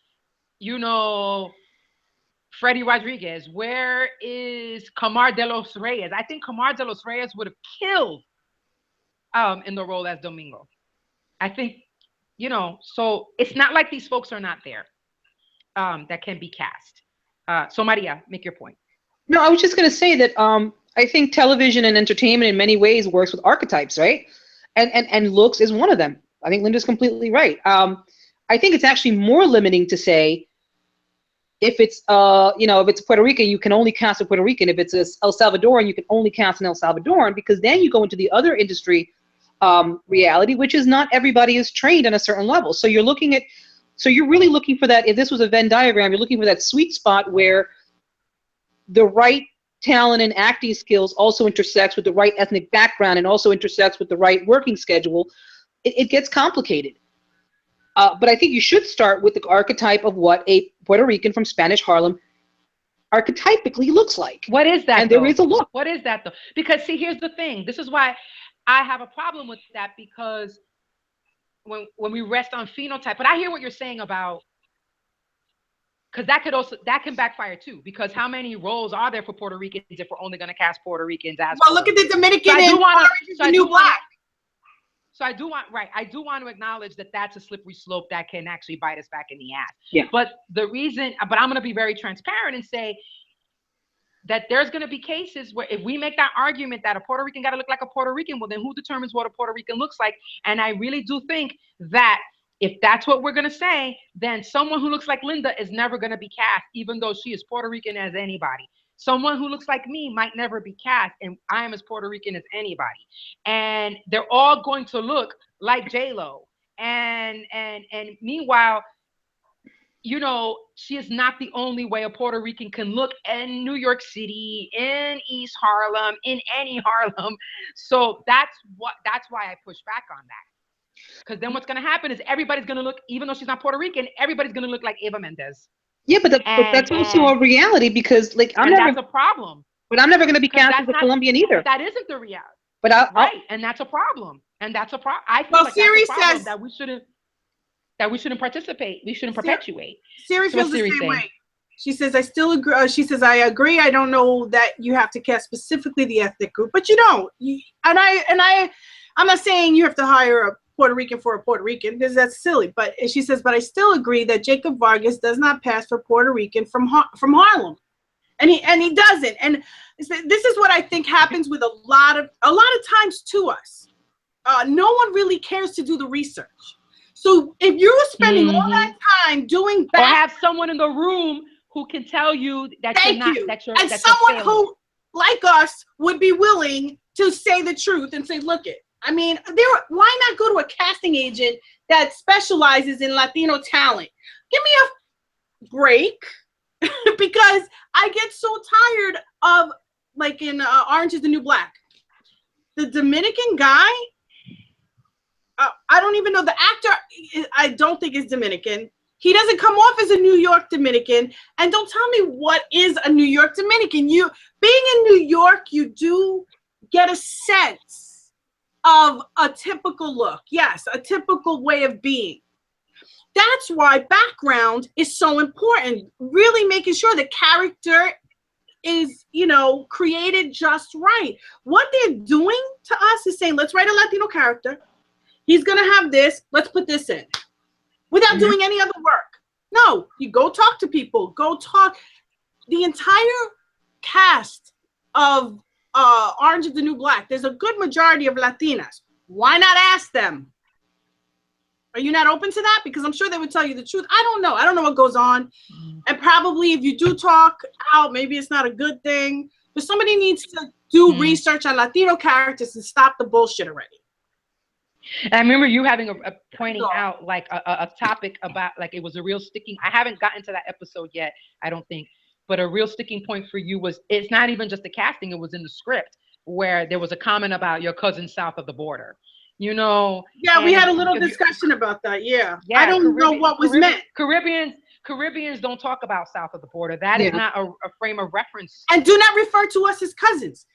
Freddie Rodriguez? Where is Camar de los Reyes? I think Camar de los Reyes would have killed in the role as Domingo. I think, so it's not like these folks are not there that can be cast. So Maria, make your point. No, I was just going to say that I think television and entertainment in many ways works with archetypes, right? And looks is one of them. I think Linda's completely right. I think it's actually more limiting to say if it's if it's Puerto Rican, you can only cast a Puerto Rican. If it's El Salvadoran, you can only cast an El Salvadoran, because then you go into the other industry reality, which is not everybody is trained on a certain level. So you're really looking for that. If this was a Venn diagram, you're looking for that sweet spot where the right talent and acting skills also intersects with the right ethnic background and also intersects with the right working schedule. It gets complicated. But I think you should start with the archetype of what a Puerto Rican from Spanish Harlem archetypically looks like. What is that? And there is a look. What is that though? Because see, here's the thing. This is why I have a problem with that, because when we rest on phenotype, but I hear what you're saying about, because that can backfire too, because how many roles are there for Puerto Ricans if we're only going to cast Puerto Ricans as look at the Dominican and new black. So I do want to acknowledge that that's a slippery slope that can actually bite us back in the ass. Yeah. But I'm going to be very transparent and say that there's going to be cases where if we make that argument that a Puerto Rican got to look like a Puerto Rican, well, then who determines what a Puerto Rican looks like? And I really do think that if that's what we're going to say, then someone who looks like Linda is never going to be cast, even though she is Puerto Rican as anybody. Someone who looks like me might never be cast, and I am as Puerto Rican as anybody. And they're all going to look like J-Lo. And meanwhile, she is not the only way a Puerto Rican can look in New York City, in East Harlem, in any Harlem. So that's why I push back on that. Because then what's going to happen is everybody's going to look, even though she's not Puerto Rican, everybody's going to look like Eva Mendes. Yeah, but that's also a reality, because that's a problem. But I'm never going to be cast as a Colombian either. That isn't the reality. But and that's a problem. And that's a problem. I feel like Siri that's a problem says that we shouldn't participate. We shouldn't perpetuate. Siri feels the same way. She says, I still agree. She says, I agree. I don't know that you have to cast specifically the ethnic group, but you don't. I'm not saying you have to hire a Puerto Rican for a Puerto Rican, because that's silly. But she says, but I still agree that Jacob Vargas does not pass for Puerto Rican from Harlem, and he doesn't. And this is what I think happens with a lot of times to us. No one really cares to do the research. So if you're spending all that time doing or have someone in the room who can tell you that someone who, like us, would be willing to say the truth and say, look it. I mean, why not go to a casting agent that specializes in Latino talent? Give me a break because I get so tired of, like in Orange is the New Black, the Dominican guy. I don't even know the actor. I don't think is Dominican. He doesn't come off as a New York Dominican. And don't tell me what is a New York Dominican. You being in New York, you do get a sense of a typical look. Yes, a typical way of being. That's why background is so important. Really making sure the character is, you know, created just right. What they're doing to us is saying, let's write a Latino character. He's going to have this. Let's put this in without doing any other work. No, you go talk to people. Go talk. The entire cast of Orange is the New Black, there's a good majority of Latinas. Why not ask them? Are you not open to that? Because I'm sure they would tell you the truth. I don't know. I don't know what goes on. And probably if you do talk out, maybe it's not a good thing. But somebody needs to do research on Latino characters and stop the bullshit already. And I remember you having a pointing out like a topic about like it was a real sticking. I haven't gotten to that episode yet, I don't think, but a real sticking point for you was it's not even just the casting; it was in the script where there was a comment about your cousin south of the border. You know. Yeah, we had a little discussion about that. Yeah, I don't know what was meant. Caribbeans don't talk about south of the border. That is not a frame of reference. And do not refer to us as cousins.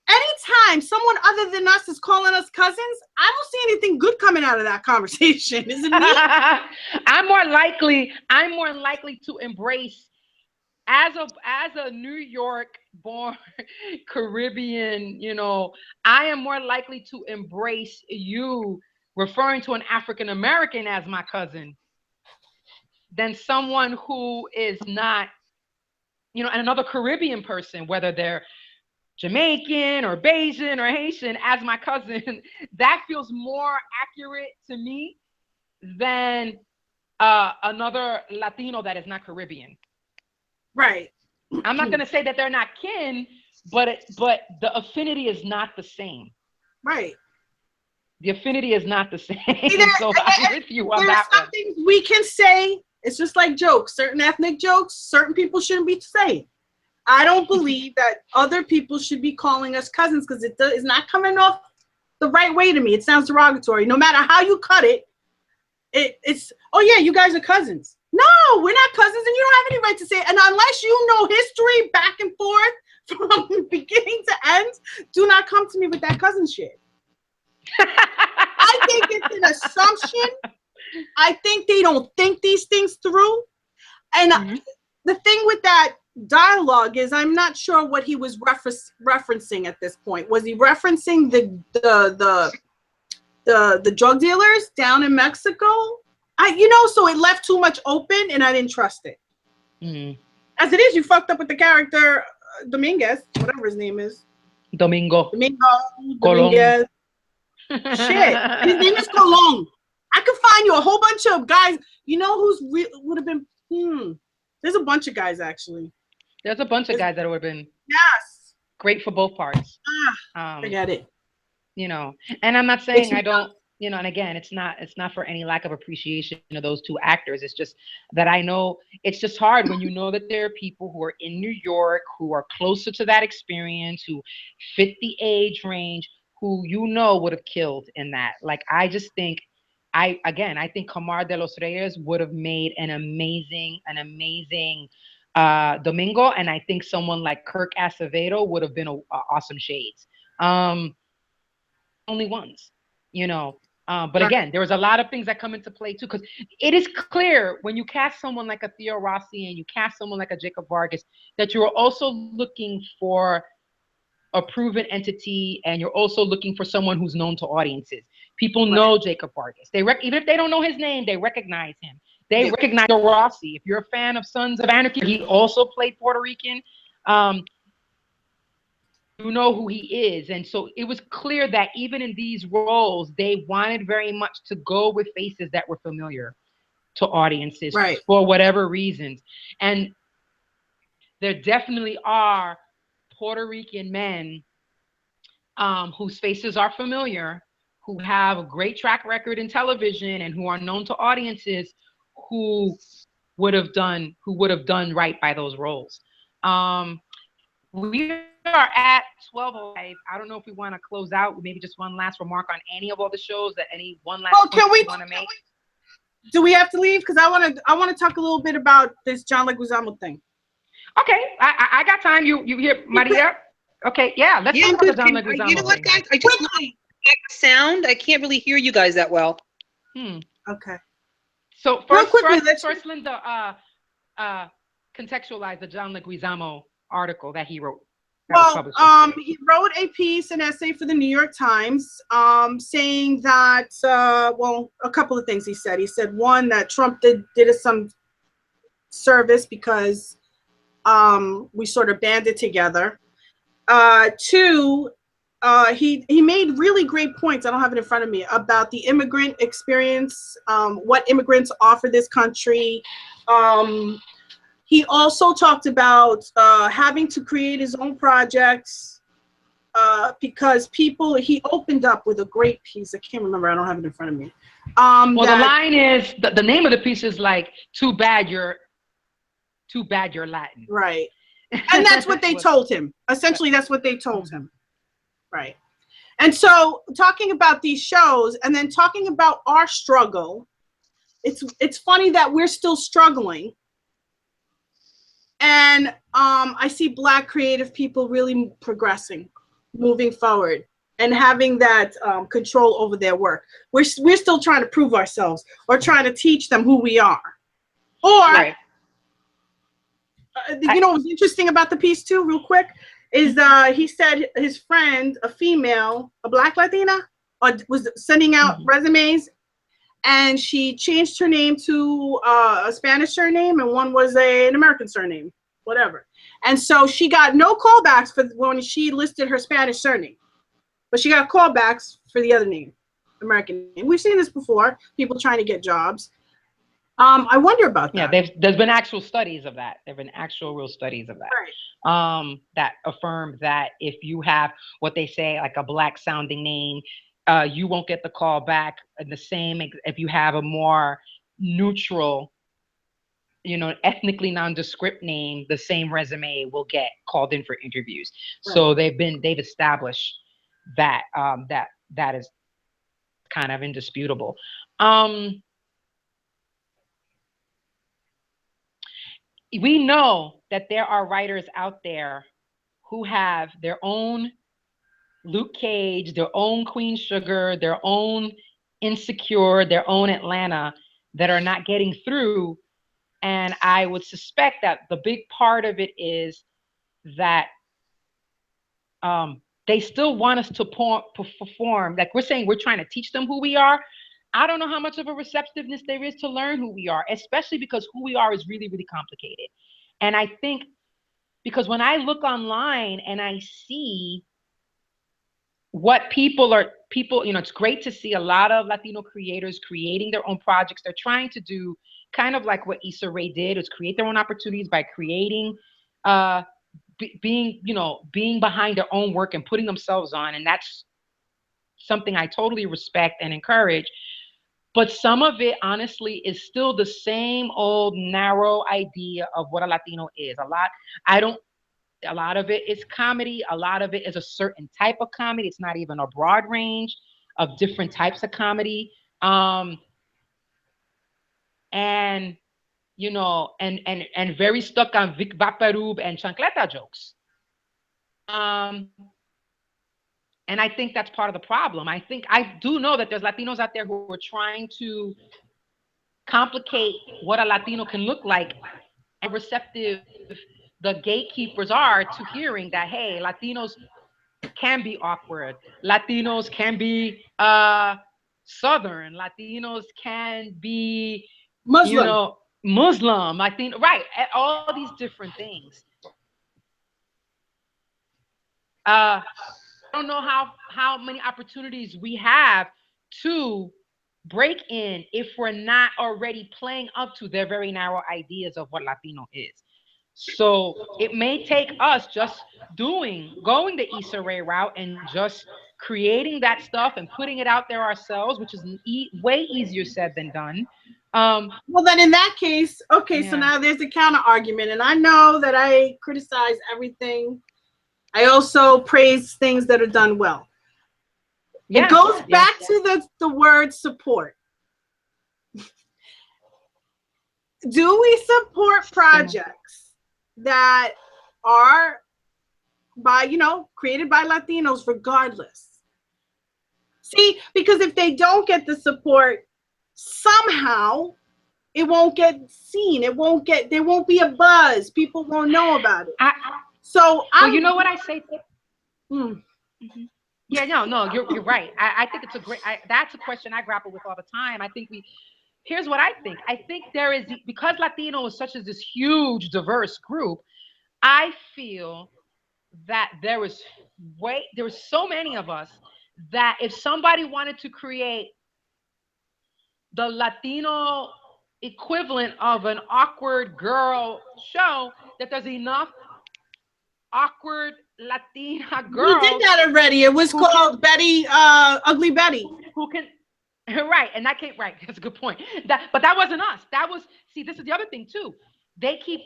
Anytime someone other than us is calling us cousins, I don't see anything good coming out of that conversation. Is it me? I'm more likely to embrace as a New York born Caribbean, you know, I am more likely to embrace you referring to an African American as my cousin than someone who is not, you know, and another Caribbean person, whether they're Jamaican or Bayesian or Haitian, as my cousin. That feels more accurate to me than another Latino that is not Caribbean. Right. I'm not going to say that they're not kin, but the affinity is not the same. Right. The affinity is not the same. So I'm with you on that one. Things we can say. It's just like jokes. Certain ethnic jokes, certain people shouldn't be saying. I don't believe that other people should be calling us cousins because it is not coming off the right way to me. It sounds derogatory. No matter how you cut it, it's, oh yeah, you guys are cousins. No, we're not cousins and you don't have any right to say it. And unless you know history back and forth from beginning to end, do not come to me with that cousin shit. I think it's an assumption. I think they don't think these things through. And the thing with that dialogue is I'm not sure what he was referencing at this point. Was he referencing the drug dealers down in Mexico? So it left too much open and I didn't trust it. As it is, you fucked up with the character Dominguez, whatever his name is. Domingo Dominguez. Shit. And his name is Colon. I could find you a whole bunch of guys. You know who's would have been there's a bunch of guys actually. There's a bunch of guys that would have been great for both parts. Forget it. You know, and I'm not saying I don't, you know, and again, it's not for any lack of appreciation of those two actors. It's just that I know it's just hard when you know that there are people who are in New York, who are closer to that experience, who fit the age range, who you know would have killed in that. Like, I just think, I think Camar de los Reyes would have made an amazing Domingo, and I think someone like Kirk Acevedo would have been awesome shades. Only ones, you know. But again, there was a lot of things that come into play too, because it is clear when you cast someone like a Theo Rossi and you cast someone like a Jacob Vargas that you're also looking for a proven entity, and you're also looking for someone who's known to audiences. People know Jacob Vargas. Even if they don't know his name, they recognize him. They recognize Rossi. If you're a fan of Sons of Anarchy, he also played Puerto Rican. You know who he is. And so it was clear that even in these roles, they wanted very much to go with faces that were familiar to audiences for whatever reasons. And there definitely are Puerto Rican men whose faces are familiar, who have a great track record in television, and who are known to audiences who would have done right by those roles. We are at 12:05. I don't know if we want to close out with maybe just one last remark on any of all the shows, that any one last point we want to make. Do we have to leave? Because I want to talk a little bit about this John Leguizamo thing. Okay, I got time. You hear Maria? Okay, yeah, let's talk about the John Leguizamo. You know what, guys? I just sound. I can't really hear you guys that well. Okay. So first, Linda, contextualize the John Leguizamo article that he wrote. Well, he wrote a piece, an essay for the New York Times, saying that, a couple of things he said. He said, one, that Trump did us some service because we sort of banded together. Two, he made really great points, I don't have it in front of me, about the immigrant experience, what immigrants offer this country. He also talked about having to create his own projects because he opened up with a great piece. I can't remember. I don't have it in front of me. The line is, the name of the piece is like, too bad you're Latin. Right. And that's what they told him. Essentially, that's what they told him. Right. And so talking about these shows and then talking about our struggle, it's funny that we're still struggling. And I see Black creative people really progressing, moving forward, and having that control over their work. We're still trying to prove ourselves or trying to teach them who we are. Or, right. You know what's interesting about the piece too, real quick, is he said his friend, a female, a Black Latina, was sending out resumes, and she changed her name to a Spanish surname, and one was an American surname, whatever. And so she got no callbacks for when she listed her Spanish surname, but she got callbacks for the other name, American name. We've seen this before, people trying to get jobs. I wonder about that. Yeah, there's been actual studies of that. There have been actual real studies of that. Right. That affirm that if you have what they say, like a Black sounding name, you won't get the call back. The same if you have a more neutral, ethnically nondescript name, the same resume will get called in for interviews. Right. So they've established that that is kind of indisputable. We know that there are writers out there who have their own Luke Cage, their own Queen Sugar, their own Insecure, their own Atlanta, that are not getting through. And I would suspect that the big part of it is that they still want us to perform. Like we're saying, we're trying to teach them who we are. I don't know how much of a receptiveness there is to learn who we are, especially because who we are is really, really complicated. And I think because when I look online and I see what people, it's great to see a lot of Latino creators creating their own projects. They're trying to do kind of like what Issa Rae did, is create their own opportunities by creating, being behind their own work and putting themselves on. And that's something I totally respect and encourage. But some of it, honestly, is still the same old narrow idea of what a Latino is. A lot of it is comedy. A lot of it is a certain type of comedy. It's not even a broad range of different types of comedy. And very stuck on Vic Vaporub and chancleta jokes. And I think that's part of the problem. I do know that there's Latinos out there who are trying to complicate what a Latino can look like, and receptive the gatekeepers are to hearing that, hey, Latinos can be awkward. Latinos can be Southern. Latinos can be Muslim, Latino, right? All these different things. I don't know how many opportunities we have to break in if we're not already playing up to their very narrow ideas of what Latino is. So it may take us just going the Issa Rae route and just creating that stuff and putting it out there ourselves, which is way easier said than done. Well, then in that case, okay, so Yeah. now there's a counter argument. And I know that I criticize everything. I also praise things that are done well. Yes, It goes yes, back yes. to the word support. Do we support projects that are created by Latinos regardless? See, because if they don't get the support, somehow it won't get seen. There won't be a buzz. People won't know about it. So you know what I say? Hmm. Mhm. Yeah, no, you're right. I think it's that's a question I grapple with all the time. Here's what I think. I think there is, because Latino is such as this huge, diverse group, I feel that there was so many of us that if somebody wanted to create the Latino equivalent of an awkward girl show, that there's enough awkward Latina girls. We did that already. It was called Betty, Ugly Betty. Who can, right, and that came right. That's a good point. But that wasn't us. That was, see, this is the other thing too. They keep,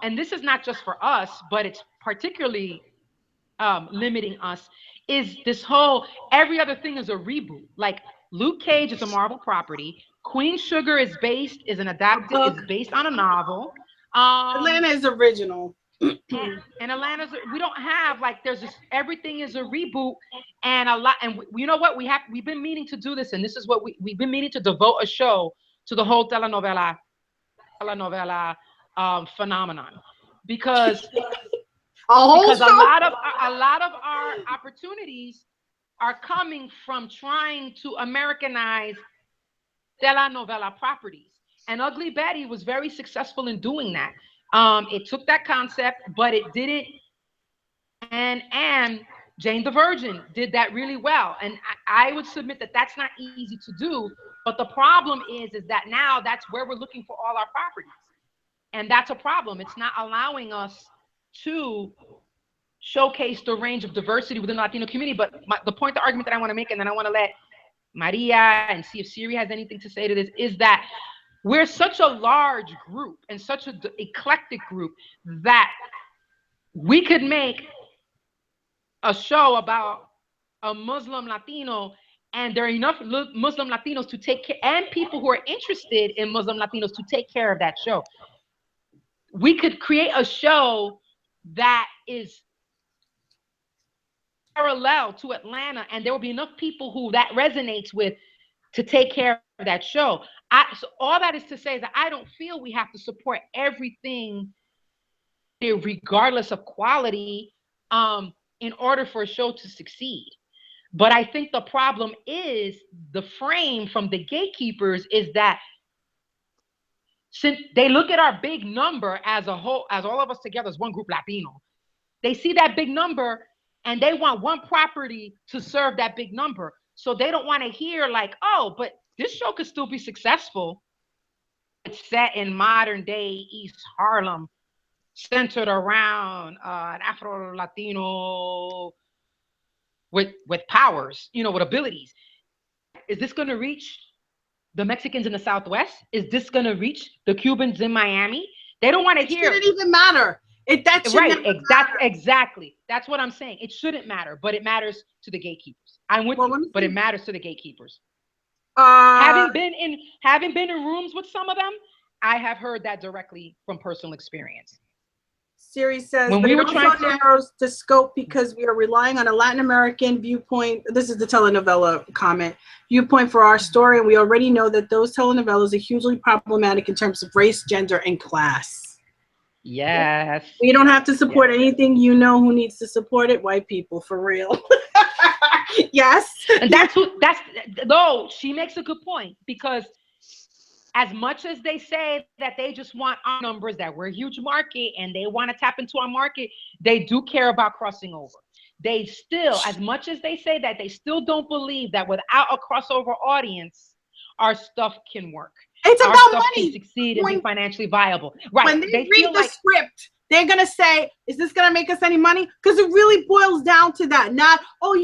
and this is not just for us, but it's particularly limiting us. Is this whole every other thing is a reboot? Like Luke Cage is a Marvel property. Queen Sugar is based on a novel. Atlanta is original. And Atlanta's, we don't have, like, there's this, everything is a reboot, and a lot, and you know what, we've been meaning to do this, and this is what we've been meaning to devote a show to the whole telenovela phenomenon, because a lot of our opportunities are coming from trying to Americanize telenovela properties, and Ugly Betty was very successful in doing that. It took that concept, but it didn't. And Jane the Virgin did that really well. And I would submit that that's not easy to do. But the problem is that now that's where we're looking for all our properties. And that's a problem. It's not allowing us to showcase the range of diversity within the Latino community. But the argument that I want to make, and then I want to let Maria and see if Siri has anything to say to this, is that we're such a large group and such an eclectic group that we could make a show about a Muslim Latino, and there are enough Muslim Latinos to take care, and people who are interested in Muslim Latinos to take care of that show. We could create a show that is parallel to Atlanta, and there will be enough people who that resonates with to take care of that show. So all that is to say that I don't feel we have to support everything regardless of quality in order for a show to succeed. But I think the problem is the frame from the gatekeepers is that since they look at our big number as a whole, as all of us together as one group Latino, they see that big number and they want one property to serve that big number. So they don't want to hear like, oh, but this show could still be successful. It's set in modern day East Harlem, centered around an Afro-Latino with powers, with abilities. Is this going to reach the Mexicans in the Southwest? Is this going to reach the Cubans in Miami? They don't want to hear. It shouldn't even matter. Exactly. That's what I'm saying. It shouldn't matter, but it matters to the gatekeepers. I'm with you, but it matters to the gatekeepers. Having been in rooms with some of them, I have heard that directly from personal experience. Siri says, when we were trying to narrows the scope because we are relying on a Latin American viewpoint. This is the telenovela comment viewpoint for our story, and we already know that those telenovelas are hugely problematic in terms of race, gender, and class. Yes. We don't have to support anything. You know who needs to support it? White people, for real. Yes. And she makes a good point, because as much as they say that they just want our numbers, that we're a huge market and they want to tap into our market, they do care about crossing over. They still, as much as they say that, they still don't believe that without a crossover audience, our stuff can work. It's our about stuff money. can succeed and be financially viable. Right. When they read feel the script, they're gonna say, "Is this gonna make us any money?" Because it really boils down to that. Not, "Oh,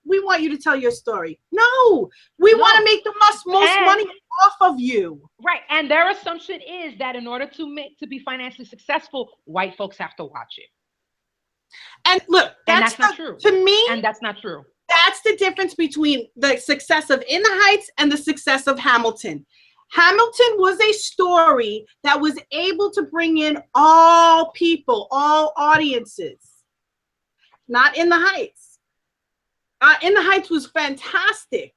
we want you to tell your story." No, we want to make the most money off of you. Right, and their assumption is that in order to be financially successful, white folks have to watch it. And look, that's not true to me. And that's not true. That's the difference between the success of In the Heights and the success of Hamilton. Hamilton was a story that was able to bring in all people, all audiences. Not In the Heights. In the Heights was fantastic,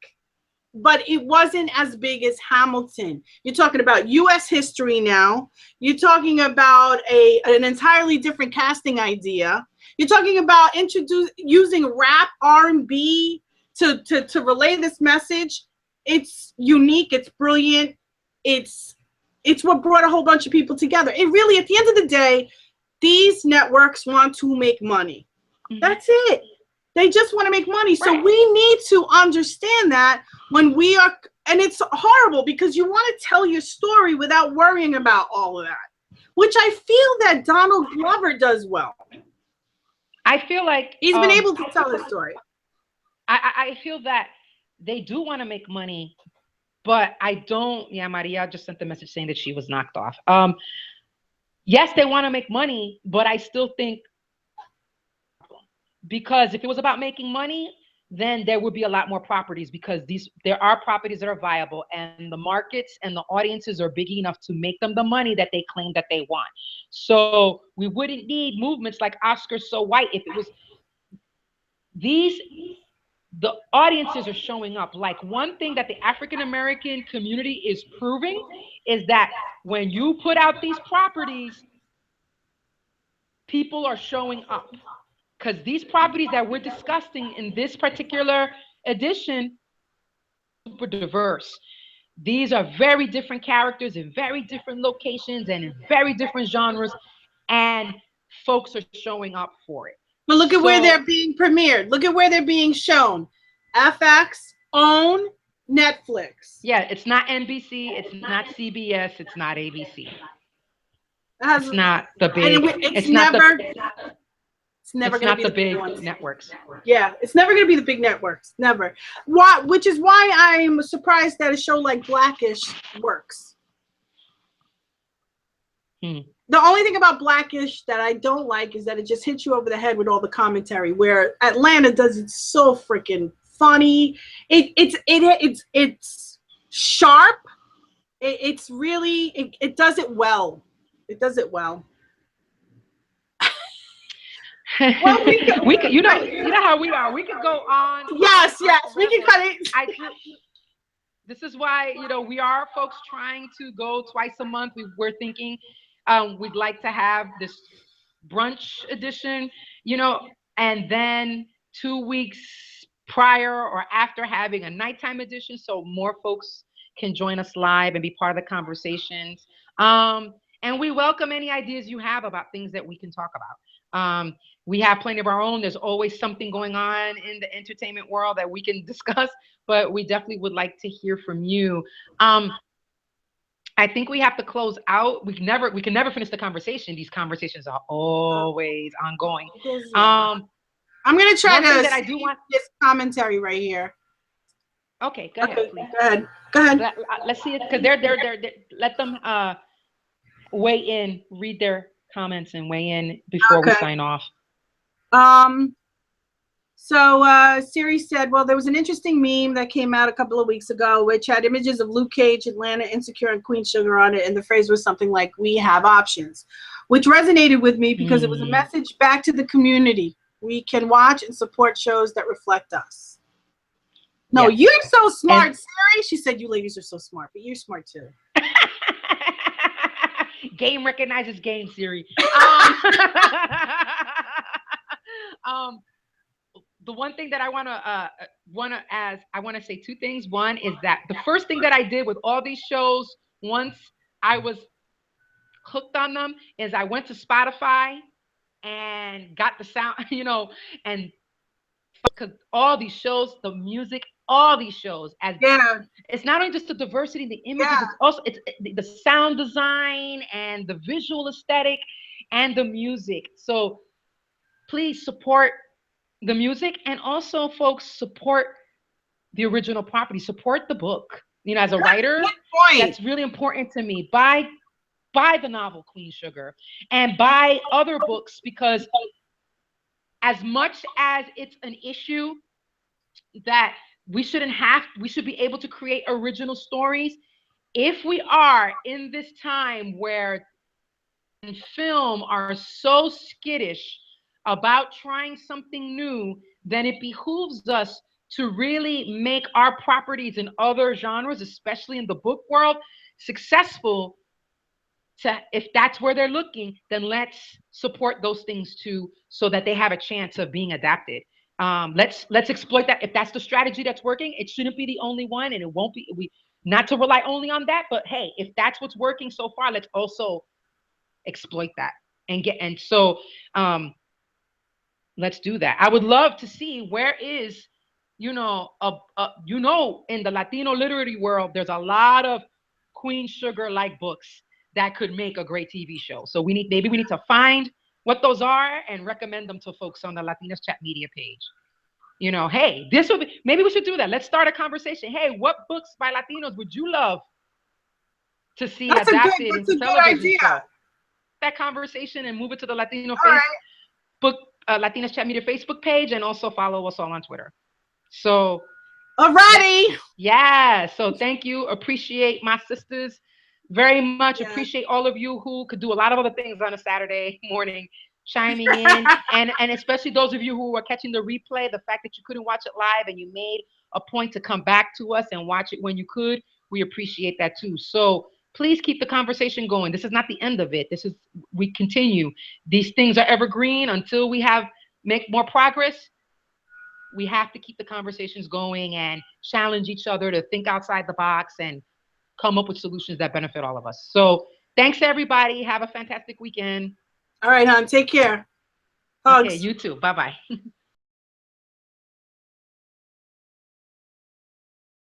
but it wasn't as big as Hamilton. You're talking about U.S. history now. You're talking about an entirely different casting idea. You're talking about using rap, R&B to relay this message. It's unique. It's brilliant. It's what brought a whole bunch of people together. It really, at the end of the day, these networks want to make money. Mm-hmm. That's it. They just want to make money. Right. So we need to understand that when we are, and it's horrible because you want to tell your story without worrying about all of that, which I feel that Donald Glover does well. I feel like he's been able to tell his story. I feel that they do want to make money, but I don't. Yeah, Maria just sent the message saying that she was knocked off. Yes, they want to make money, but I still think, because if it was about making money, then there would be a lot more properties, because there are properties that are viable, and the markets and the audiences are big enough to make them the money that they claim that they want. So we wouldn't need movements like Oscars So White if it was the audiences are showing up. Like, one thing that the African American community is proving is that when you put out these properties, people are showing up. Because these properties that we're discussing in this particular edition are super diverse. These are very different characters in very different locations and in very different genres, and folks are showing up for it. But look at where they're being premiered. Look at where they're being shown. FX, OWN, Netflix. Yeah, it's not NBC, it's not CBS, it's not ABC. It's not the big. It's not the big networks. Yeah, it's never going to be the big networks. Never. Why? Which is why I'm surprised that a show like Blackish works. The only thing about Blackish that I don't like is that it just hits you over the head with all the commentary, where Atlanta does it so freaking funny. It's sharp. It's really, it does it well. It does it well. Well, we could, you know how we are. We could go on. Yes, we can cut it. This is why, we are folks trying to go twice a month. We're thinking we'd like to have this brunch edition, and then 2 weeks prior or after having a nighttime edition, so more folks can join us live and be part of the conversations. And we welcome any ideas you have about things that we can talk about. We have plenty of our own. There's always something going on in the entertainment world that we can discuss, but we definitely would like to hear from you. I think we have to close out. We can never finish the conversation. These conversations are always ongoing. I'm gonna try to this commentary right here. Okay, go ahead, please. Go ahead. Let's see it, because they're let them weigh in, read their comments and weigh in before we sign off. So Siri said, well, there was an interesting meme that came out a couple of weeks ago, which had images of Luke Cage, Atlanta, Insecure, and Queen Sugar on it, and the phrase was something like, "We have options," which resonated with me because it was a message back to the community. We can watch and support shows that reflect us. No, you're so smart, Siri. She said, you ladies are so smart, but you're smart too. Game recognizes game, Siri. The one thing that I want to say two things. One is that the first thing that I did with all these shows, once I was hooked on them, is I went to Spotify and got the sound, and because all these shows, the music all these shows as Yeah. it's not only just the diversity in the images, Yeah. it's also the sound design and the visual aesthetic and the music. So please support the music, and also, folks, support the original property, support the book. You know, as a writer, Good point. that's really important to me. Buy the novel Queen Sugar, and buy other books, because as much as it's an issue that we should be able to create original stories. If we are in this time where film are so skittish about trying something new, then it behooves us to really make our properties in other genres, especially in the book world, successful. If that's where they're looking, then let's support those things too, so that they have a chance of being adapted. Let's exploit that. If that's the strategy that's working, it shouldn't be the only one, and it won't be. Not to rely only on that, but hey, if that's what's working so far, let's also exploit that and so let's do that. I would love to see where is, in the Latino literary world, there's a lot of Queen Sugar like books that could make a great TV show. So maybe we need to find what those are and recommend them to folks on the Latinas Chat Media page. Hey, maybe we should do that. Let's start a conversation. Hey, what books by Latinos would you love to see adapted into television show? That conversation and move it to the Latino Facebook, Latinas Chat Media Facebook page, and also follow us all on Twitter. So, alrighty. Yeah. So thank you. Appreciate my sisters very much. Yeah. Appreciate all of you who could do a lot of other things on a Saturday morning, chiming in, and especially those of you who are catching the replay. The fact that you couldn't watch it live and you made a point to come back to us and watch it when you could, we appreciate that too. So please keep the conversation going. This is not the end of it. We continue. These things are evergreen until we make more progress. We have to keep the conversations going and challenge each other to think outside the box and come up with solutions that benefit all of us. So thanks, everybody. Have a fantastic weekend. All right, hon. Take care. Hugs. Okay, you too. Bye-bye.